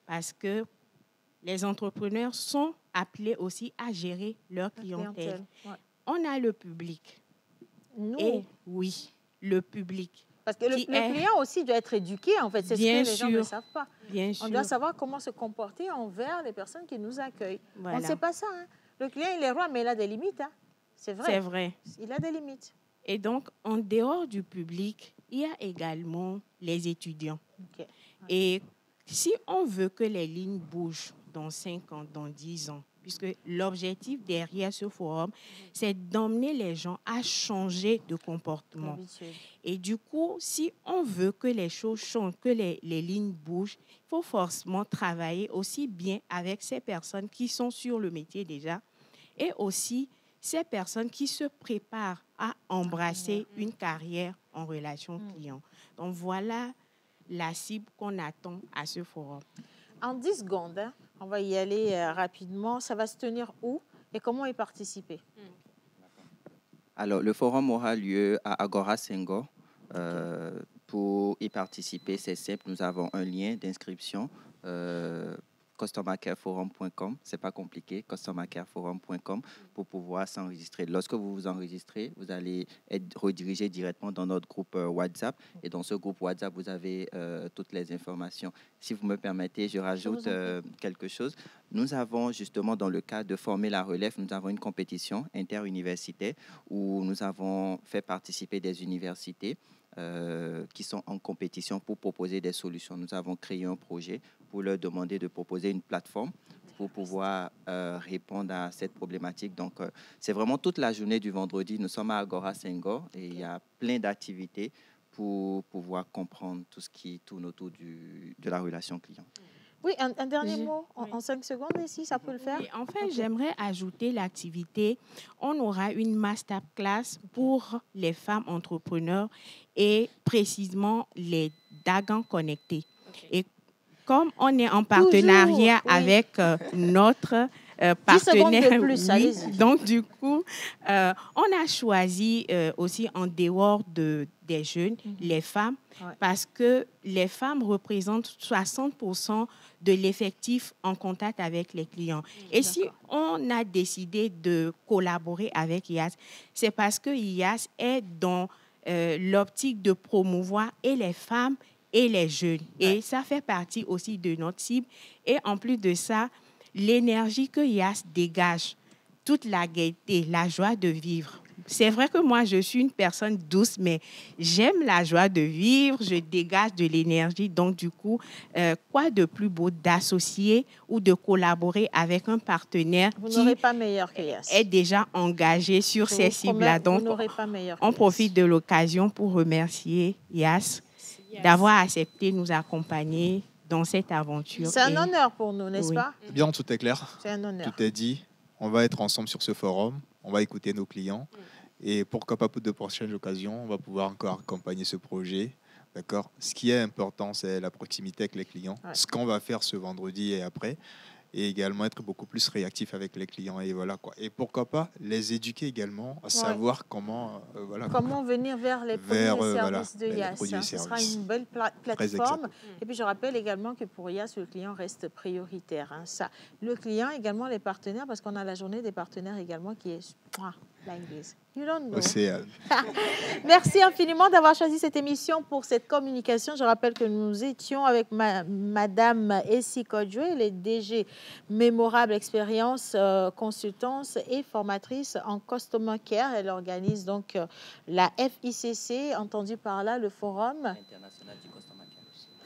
Parce que les entrepreneurs sont appelés aussi à gérer leur clientèle. Ouais. On a le public. Nous. Et oui, le public. Parce que le client aussi doit être éduqué, en fait. C'est ce que les gens ne savent pas. Bien On doit savoir comment se comporter envers les personnes qui nous accueillent. Voilà. On ne sait pas ça. Hein. Le client, il est roi, mais il a des limites. Hein. C'est vrai. C'est vrai. Il a des limites. Et donc, en dehors du public, il y a également les étudiants. Okay. Et si on veut que les lignes bougent dans 5 ans, dans 10 ans, puisque l'objectif derrière ce forum, c'est d'emmener les gens à changer de comportement. Et du coup, si on veut que les choses changent, que les lignes bougent, il faut forcément travailler aussi bien avec ces personnes qui sont sur le métier déjà et aussi ces personnes qui se préparent à embrasser une carrière en relation client. Donc, voilà la cible qu'on attend à ce forum. En 10 secondes, hein, on va y aller rapidement. Ça va se tenir où et comment y participer? Alors, le forum aura lieu à Agora Senghor. Pour y participer, c'est simple. Nous avons un lien d'inscription. customercareforum.com, c'est pas compliqué, customercareforum.com pour pouvoir s'enregistrer. Lorsque vous vous enregistrez, vous allez être redirigé directement dans notre groupe WhatsApp et dans ce groupe WhatsApp, vous avez toutes les informations. Si vous me permettez, je rajoute quelque chose. Nous avons justement, dans le cadre de former la relève, nous avons une compétition interuniversitaire où nous avons fait participer des universités qui sont en compétition pour proposer des solutions. Nous avons créé un projet pour leur demander de proposer une plateforme pour pouvoir répondre à cette problématique. Donc, c'est vraiment toute la journée du vendredi. Nous sommes à Agora Senghor et il y a plein d'activités pour pouvoir comprendre tout ce qui tourne autour de la relation client. Oui, un dernier mot en 5 secondes ici, ça peut le faire? Oui, en fait, j'aimerais ajouter l'activité. On aura une masterclass pour les femmes entrepreneurs et précisément les Dagans connectés. Et comme on est en partenariat avec notre partenaire, donc du coup, on a choisi aussi en dehors des jeunes, les femmes, parce que les femmes représentent 60% de l'effectif en contact avec les clients. Et si on a décidé de collaborer avec IAS, c'est parce que IAS est dans l'optique de promouvoir et les femmes et les jeunes. Et ça fait partie aussi de notre cible. Et en plus de ça, l'énergie que IAS dégage, toute la gaieté, la joie de vivre. C'est vrai que moi, je suis une personne douce, mais j'aime la joie de vivre, je dégage de l'énergie. Donc, du coup, quoi de plus beau d'associer ou de collaborer avec un partenaire qui n'aurez pas meilleur que IAS. Est déjà engagé sur ces cibles-là. Donc, on profite de l'occasion pour remercier IAS d'avoir accepté de nous accompagner dans cette aventure. C'est un honneur pour nous, n'est-ce pas? Eh bien, tout est clair. C'est un honneur. Tout est dit. On va être ensemble sur ce forum. On va écouter nos clients. Et pourquoi pas pour de prochaines occasions, on va pouvoir encore accompagner ce projet. D'accord. Ce qui est important, c'est la proximité avec les clients. Ouais. Ce qu'on va faire ce vendredi et après. Et également être beaucoup plus réactif avec les clients. Et voilà quoi. Et pourquoi pas les éduquer également à savoir comment... comment venir vers les premiers services de IAS. Ce sera une belle plateforme. Et puis je rappelle également que pour IAS, le client reste prioritaire. Hein. Ça, le client, également les partenaires, parce qu'on a la journée des partenaires également qui est... l'Anglais. You don't know. Merci infiniment d'avoir choisi cette émission pour cette communication. Je rappelle que nous étions avec Madame Essi Kodjoué, les DG Mémorable Expérience, consultance et formatrice en Customer Care. Elle organise donc la FICC, entendu par là le Forum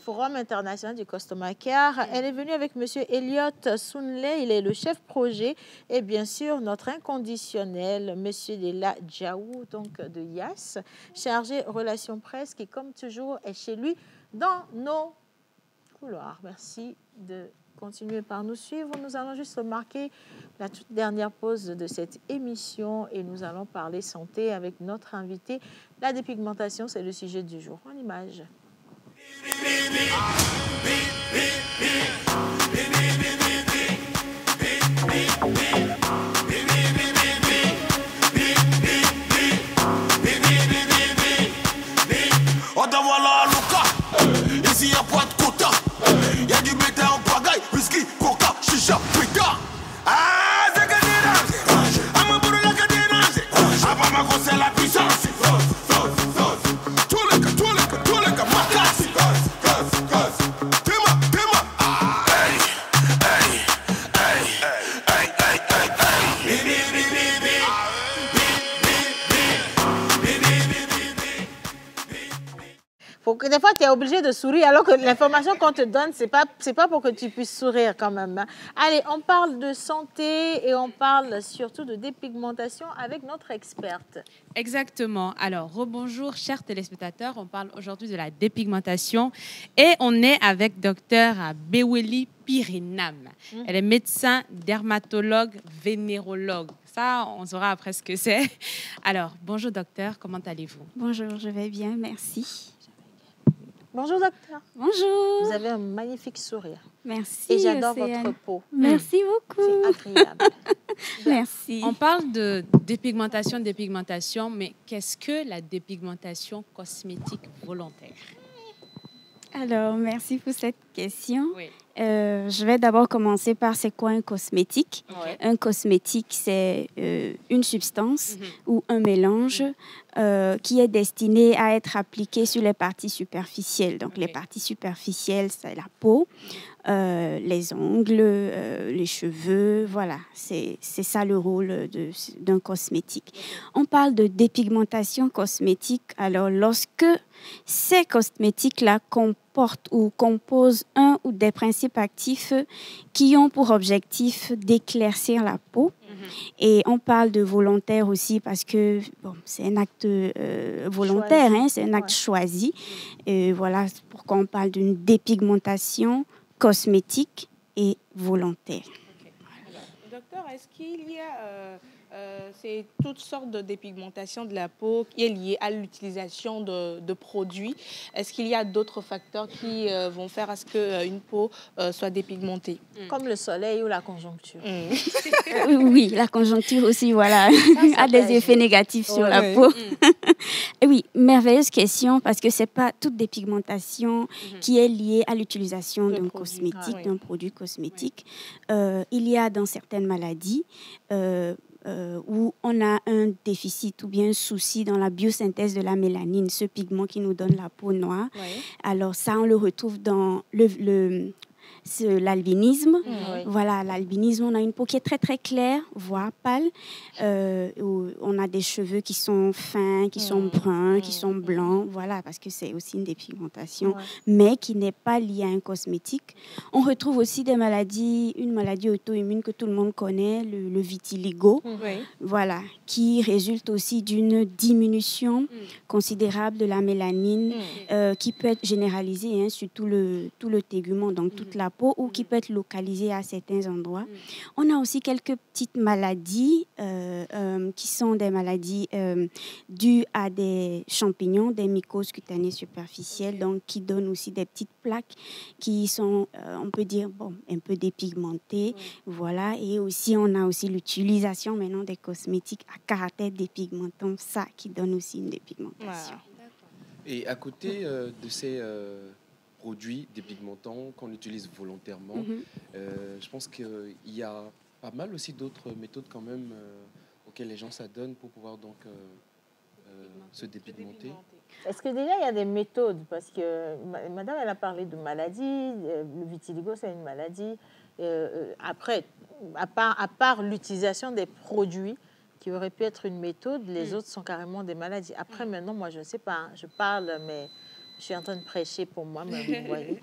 Forum international du Customer Care. Elle est venue avec M. Elliot Sounley, il est le chef projet, et bien sûr notre inconditionnel, M. Dela Djaou, donc de YAS, chargé relations presse, qui comme toujours est chez lui dans nos couloirs. Merci de continuez par nous suivre. Nous allons juste remarquer la toute dernière pause de cette émission et nous allons parler santé avec notre invité. La dépigmentation, c'est le sujet du jour. En image. On t'envoie la Luca. Ici, y'a pas de quota. Y'a du bétail en pagaille, whisky, coca, chicha, pita. Ah, c'est que dérange. À ma boule, la que dérange. À ma grosse, c'est la puissance. Tous les gars, ma classe. Tema. Hey, hey, hey, hey, hey, hey, Faut que des fois, tu es obligé de sourire alors que l'information qu'on te donne, c'est pas pour que tu puisses sourire quand même. Hein. Allez, on parle de santé et on parle surtout de dépigmentation avec notre experte. Exactement. Alors, rebonjour, chers téléspectateurs. On parle aujourd'hui de la dépigmentation et on est avec docteur Beweli Pirinam. Elle est médecin, dermatologue, vénérologue. Ça, on saura après ce que c'est. Alors, bonjour docteur, comment allez-vous? Bonjour, je vais bien, merci. Bonjour docteur. Bonjour. Vous avez un magnifique sourire. Merci. Et j'adore votre peau. Merci beaucoup. C'est agréable. Merci. On parle de dépigmentation, mais qu'est-ce que la dépigmentation cosmétique volontaire? Alors, merci pour cette question. Oui. Je vais d'abord commencer par c'est quoi un cosmétique. Ouais. Un cosmétique, c'est une substance ou un mélange qui est destiné à être appliqué sur les parties superficielles. Donc, les parties superficielles, c'est la peau, les ongles, les cheveux. Voilà, c'est ça le rôle d'un cosmétique. On parle de dépigmentation cosmétique. Alors, lorsque ces cosmétiques-là comportent ou composent un ou des principes actifs qui ont pour objectif d'éclaircir la peau. Et on parle de volontaire aussi parce que bon, c'est un acte volontaire, hein, c'est un acte choisi. Et voilà pourquoi on parle d'une dépigmentation cosmétique et volontaire. Okay. Docteur, est-ce qu'il y a c'est toutes sortes de dépigmentation de la peau qui est liée à l'utilisation de produits? Est-ce qu'il y a d'autres facteurs qui vont faire à ce qu'une peau soit dépigmentée? Comme le soleil ou la conjoncture. Oui, la conjoncture aussi, voilà, a des effets négatifs sur la peau. Oui, merveilleuse question parce que ce n'est pas toute dépigmentation qui est liée à l'utilisation d'un cosmétique, d'un produit cosmétique. Il y a dans certaines maladies où on a un déficit ou bien un souci dans la biosynthèse de la mélanine, ce pigment qui nous donne la peau noire. Alors ça, on le retrouve dans l'albinisme. Voilà, l'albinisme, on a une peau qui est très très claire, voire pâle. On a des cheveux qui sont fins, qui sont bruns, qui sont blancs. Voilà, parce que c'est aussi une dépigmentation, mais qui n'est pas liée à un cosmétique. On retrouve aussi des maladies, une maladie auto-immune que tout le monde connaît, le vitiligo. Voilà, qui résulte aussi d'une diminution considérable de la mélanine, qui peut être généralisée hein, sur tout le tégument, donc toute la peau, ou qui peut être localisée à certains endroits. On a aussi quelques petites maladies qui sont des maladies dues à des champignons, des mycoses cutanées superficielles, donc qui donnent aussi des petites plaques qui sont, on peut dire, bon, un peu dépigmentées. Voilà. Et aussi, on a aussi l'utilisation maintenant des cosmétiques à caractère dépigmentant, ça qui donne aussi une dépigmentation. Et à côté de ces produits dépigmentants qu'on utilise volontairement, je pense qu'il y a pas mal aussi d'autres méthodes quand même auxquelles les gens s'adonnent pour pouvoir donc se dépigmenter. Est-ce que déjà il y a des méthodes? Parce que madame, elle a parlé de maladies, le vitiligo c'est une maladie. Après, à part l'utilisation des produits qui auraient pu être une méthode, les autres sont carrément des maladies. Après, maintenant, moi je ne sais pas, hein, je parle, mais Je suis en train de prêcher pour moi, mais vous voyez.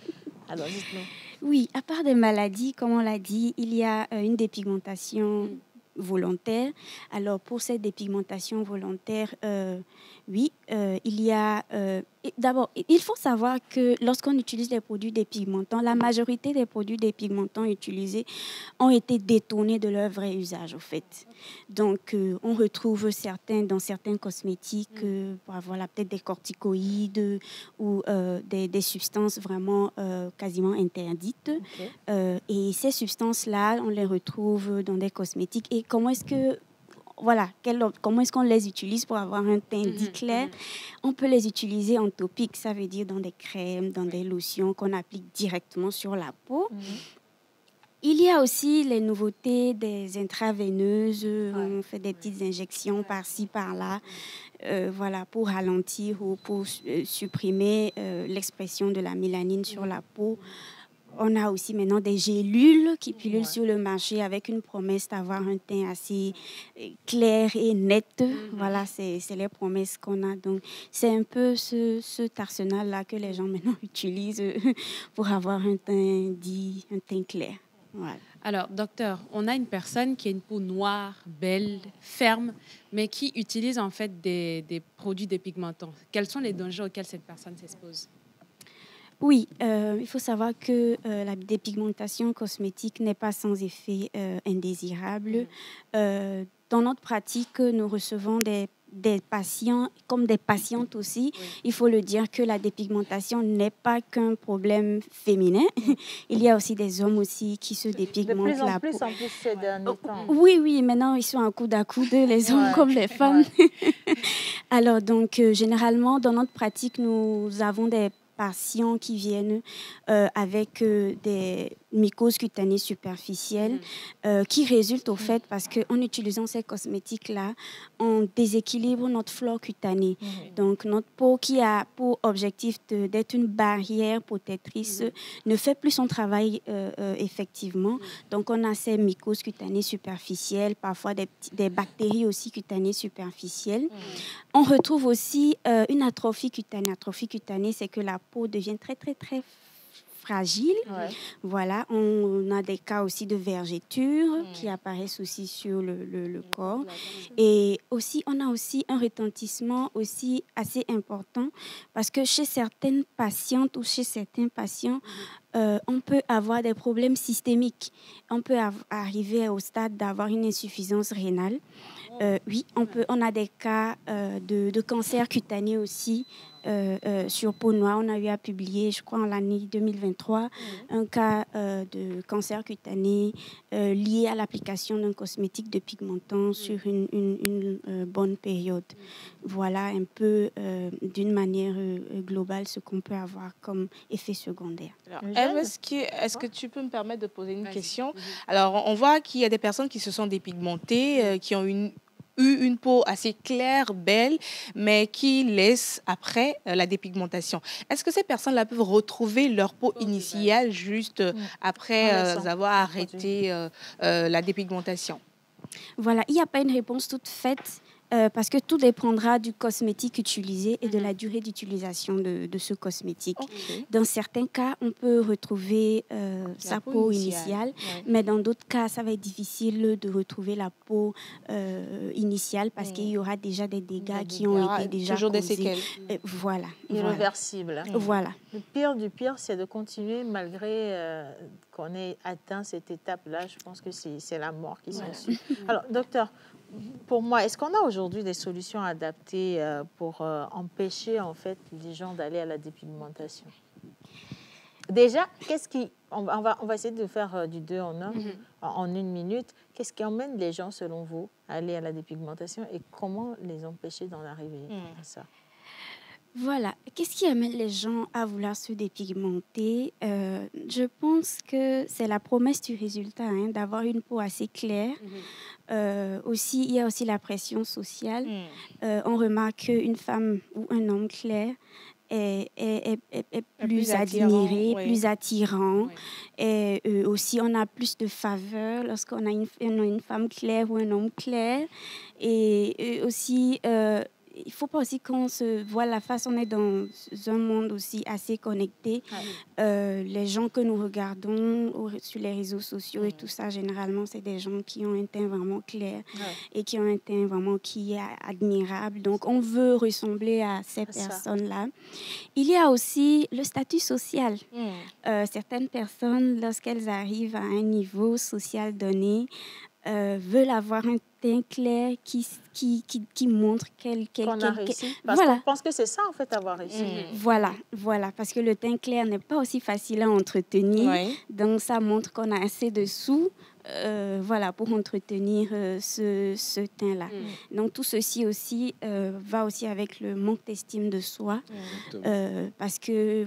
Alors, dites-nous. Oui, à part des maladies, comme on l'a dit, il y a une dépigmentation volontaire. Alors, pour cette dépigmentation volontaire, oui, il y a... D'abord, il faut savoir que lorsqu'on utilise des produits dépigmentants, la majorité des produits dépigmentants utilisés ont été détournés de leur vrai usage, au fait. Donc, on retrouve certains dans certains cosmétiques, voilà, peut-être des corticoïdes ou des substances vraiment quasiment interdites. Okay. Et ces substances-là, on les retrouve dans des cosmétiques. Et comment est-ce que... Voilà, comment est-ce qu'on les utilise pour avoir un teint dit clair? On peut les utiliser en topique, ça veut dire dans des crèmes, dans des lotions qu'on applique directement sur la peau. Il y a aussi les nouveautés des intraveineuses. On fait des petites injections par-ci, par-là, voilà, pour ralentir ou pour supprimer l'expression de la mélanine sur la peau. On a aussi maintenant des gélules qui pilulent sur le marché avec une promesse d'avoir un teint assez clair et net. Voilà, c'est les promesses qu'on a. Donc, c'est un peu cet arsenal-là que les gens maintenant utilisent pour avoir un teint dit, un teint clair. Voilà. Alors, docteur, on a une personne qui a une peau noire, belle, ferme, mais qui utilise en fait des produits dépigmentants. Quels sont les dangers auxquels cette personne s'expose? Oui, il faut savoir que la dépigmentation cosmétique n'est pas sans effet indésirable. Dans notre pratique, nous recevons des patients, comme des patientes aussi. Il faut le dire que la dépigmentation n'est pas qu'un problème féminin. Il y a aussi des hommes aussi qui se dépigmentent la peau. De plus en plus ces derniers temps. Oui, maintenant ils sont en coude à coude, les hommes comme les femmes. Alors donc, généralement, dans notre pratique, nous avons des patients qui viennent avec des mycoses cutanées superficielles qui résultent au fait parce qu'en utilisant ces cosmétiques-là, on déséquilibre notre flore cutanée. Donc, notre peau qui a pour objectif d'être une barrière protectrice ne fait plus son travail effectivement. Donc, on a ces mycoses cutanées superficielles, parfois des bactéries aussi cutanées superficielles. On retrouve aussi une atrophie cutanée. Atrophie cutanée, c'est que la peau devient très, très, très fragile. Voilà, on a des cas aussi de vergetures qui apparaissent aussi sur le corps. Et aussi, on a aussi un retentissement aussi assez important parce que chez certaines patientes ou chez certains patients, on peut avoir des problèmes systémiques. On peut arriver au stade d'avoir une insuffisance rénale. Oui, on a des cas de cancer cutané aussi sur peau noire. On a eu à publier, je crois, en l'année 2023, un cas de cancer cutané lié à l'application d'un cosmétique de pigmentant sur une bonne période. Voilà un peu, d'une manière globale, ce qu'on peut avoir comme effet secondaire. Alors, est-ce que tu peux me permettre de poser une question? Alors, on voit qu'il y a des personnes qui se sont dépigmentées, qui ont eu une peau assez claire, belle, mais qui laissent après la dépigmentation. Est-ce que ces personnes-là peuvent retrouver leur peau initiale juste après avoir arrêté la dépigmentation? Voilà, il n'y a pas une réponse toute faite. Parce que tout dépendra du cosmétique utilisé et de la durée d'utilisation de ce cosmétique. Dans certains cas, on peut retrouver sa peau initiale, mais dans d'autres cas, ça va être difficile de retrouver la peau initiale parce qu'il y aura déjà des dégâts qui ont été déjà toujours causés. Des séquelles. Voilà. Irréversible. Voilà. Le pire du pire, c'est de continuer malgré qu'on ait atteint cette étape-là. Je pense que c'est la mort qui s'ensuit. Alors, docteur, pour moi, est-ce qu'on a aujourd'hui des solutions adaptées pour empêcher en fait les gens d'aller à la dépigmentation? Déjà, on va essayer de faire du 2 en 1 en 1 minute. Qu'est-ce qui emmène les gens, selon vous, à aller à la dépigmentation et comment les empêcher d'en arriver à ça? Voilà. Qu'est-ce qui amène les gens à vouloir se dépigmenter? Je pense que c'est la promesse du résultat, d'avoir une peau assez claire. Aussi, il y a aussi la pression sociale. On remarque qu'une femme ou un homme clair est plus admiré, plus attirant. Et aussi, on a plus de faveur lorsqu'on a une femme claire ou un homme clair. Et aussi... il ne faut pas aussi qu'on se voit la face. On est dans un monde aussi assez connecté. Les gens que nous regardons sur les réseaux sociaux et tout ça, généralement, c'est des gens qui ont un teint vraiment clair et qui ont un teint vraiment qui est admirable. Donc, on veut ressembler à ces personnes-là. Il y a aussi le statut social. Certaines personnes, lorsqu'elles arrivent à un niveau social donné, veulent avoir un teint clair qui montre qu'on a réussi. Parce qu'on pense que c'est ça, en fait, avoir réussi. Voilà, parce que le teint clair n'est pas aussi facile à entretenir. Donc, ça montre qu'on a assez de sous pour entretenir ce teint-là. Donc, tout ceci aussi va aussi avec le manque d'estime de soi. Parce que,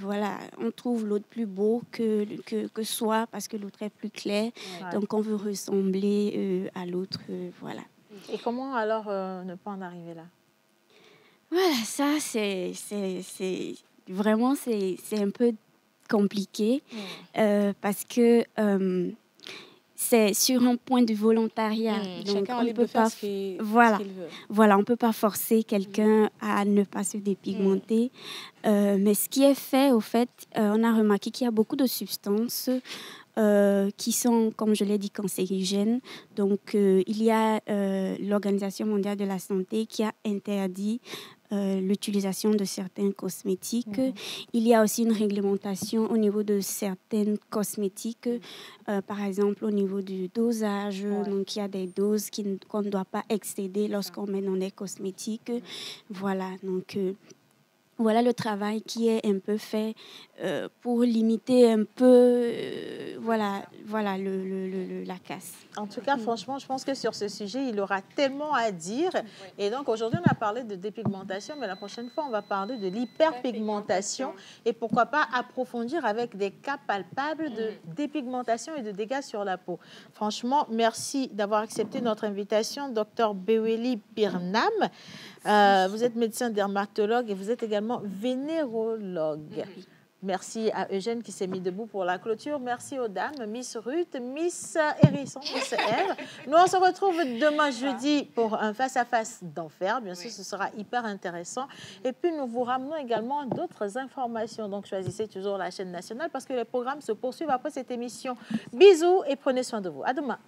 on trouve l'autre plus beau que soi, parce que l'autre est plus clair. Donc, on veut ressembler à l'autre, Et comment alors ne pas en arriver là? Voilà, ça, c'est vraiment, c'est un peu compliqué parce que c'est sur un point de volontariat. Donc, chacun on ne peut pas, ce qu'il veut. On peut pas forcer quelqu'un à ne pas se dépigmenter. Mais ce qui est fait, au fait, on a remarqué qu'il y a beaucoup de substances qui sont, comme je l'ai dit, cancérigènes. Donc, il y a l'Organisation mondiale de la santé qui a interdit l'utilisation de certains cosmétiques. Il y a aussi une réglementation au niveau de certaines cosmétiques, par exemple au niveau du dosage. Donc, il y a des doses qu'on ne doit pas excéder lorsqu'on met dans des cosmétiques. Voilà, donc... voilà le travail qui est un peu fait pour limiter un peu la casse. En tout cas, franchement, je pense que sur ce sujet, il aura tellement à dire. Et donc, aujourd'hui, on a parlé de dépigmentation, mais la prochaine fois, on va parler de l'hyperpigmentation et pourquoi pas approfondir avec des cas palpables de dépigmentation et de dégâts sur la peau. Franchement, merci d'avoir accepté notre invitation, Dr Beweli Birnam. Vous êtes médecin dermatologue et vous êtes également vénérologue. Merci à Eugène qui s'est mis debout pour la clôture. Merci aux dames, Miss Ruth, Miss Hérisson, Miss Eve. Nous, on se retrouve demain jeudi pour un face-à-face d'enfer. Bien sûr, ce sera hyper intéressant. Et puis, nous vous ramenons également d'autres informations. Donc, choisissez toujours la chaîne nationale parce que les programmes se poursuivent après cette émission. Bisous et prenez soin de vous. À demain.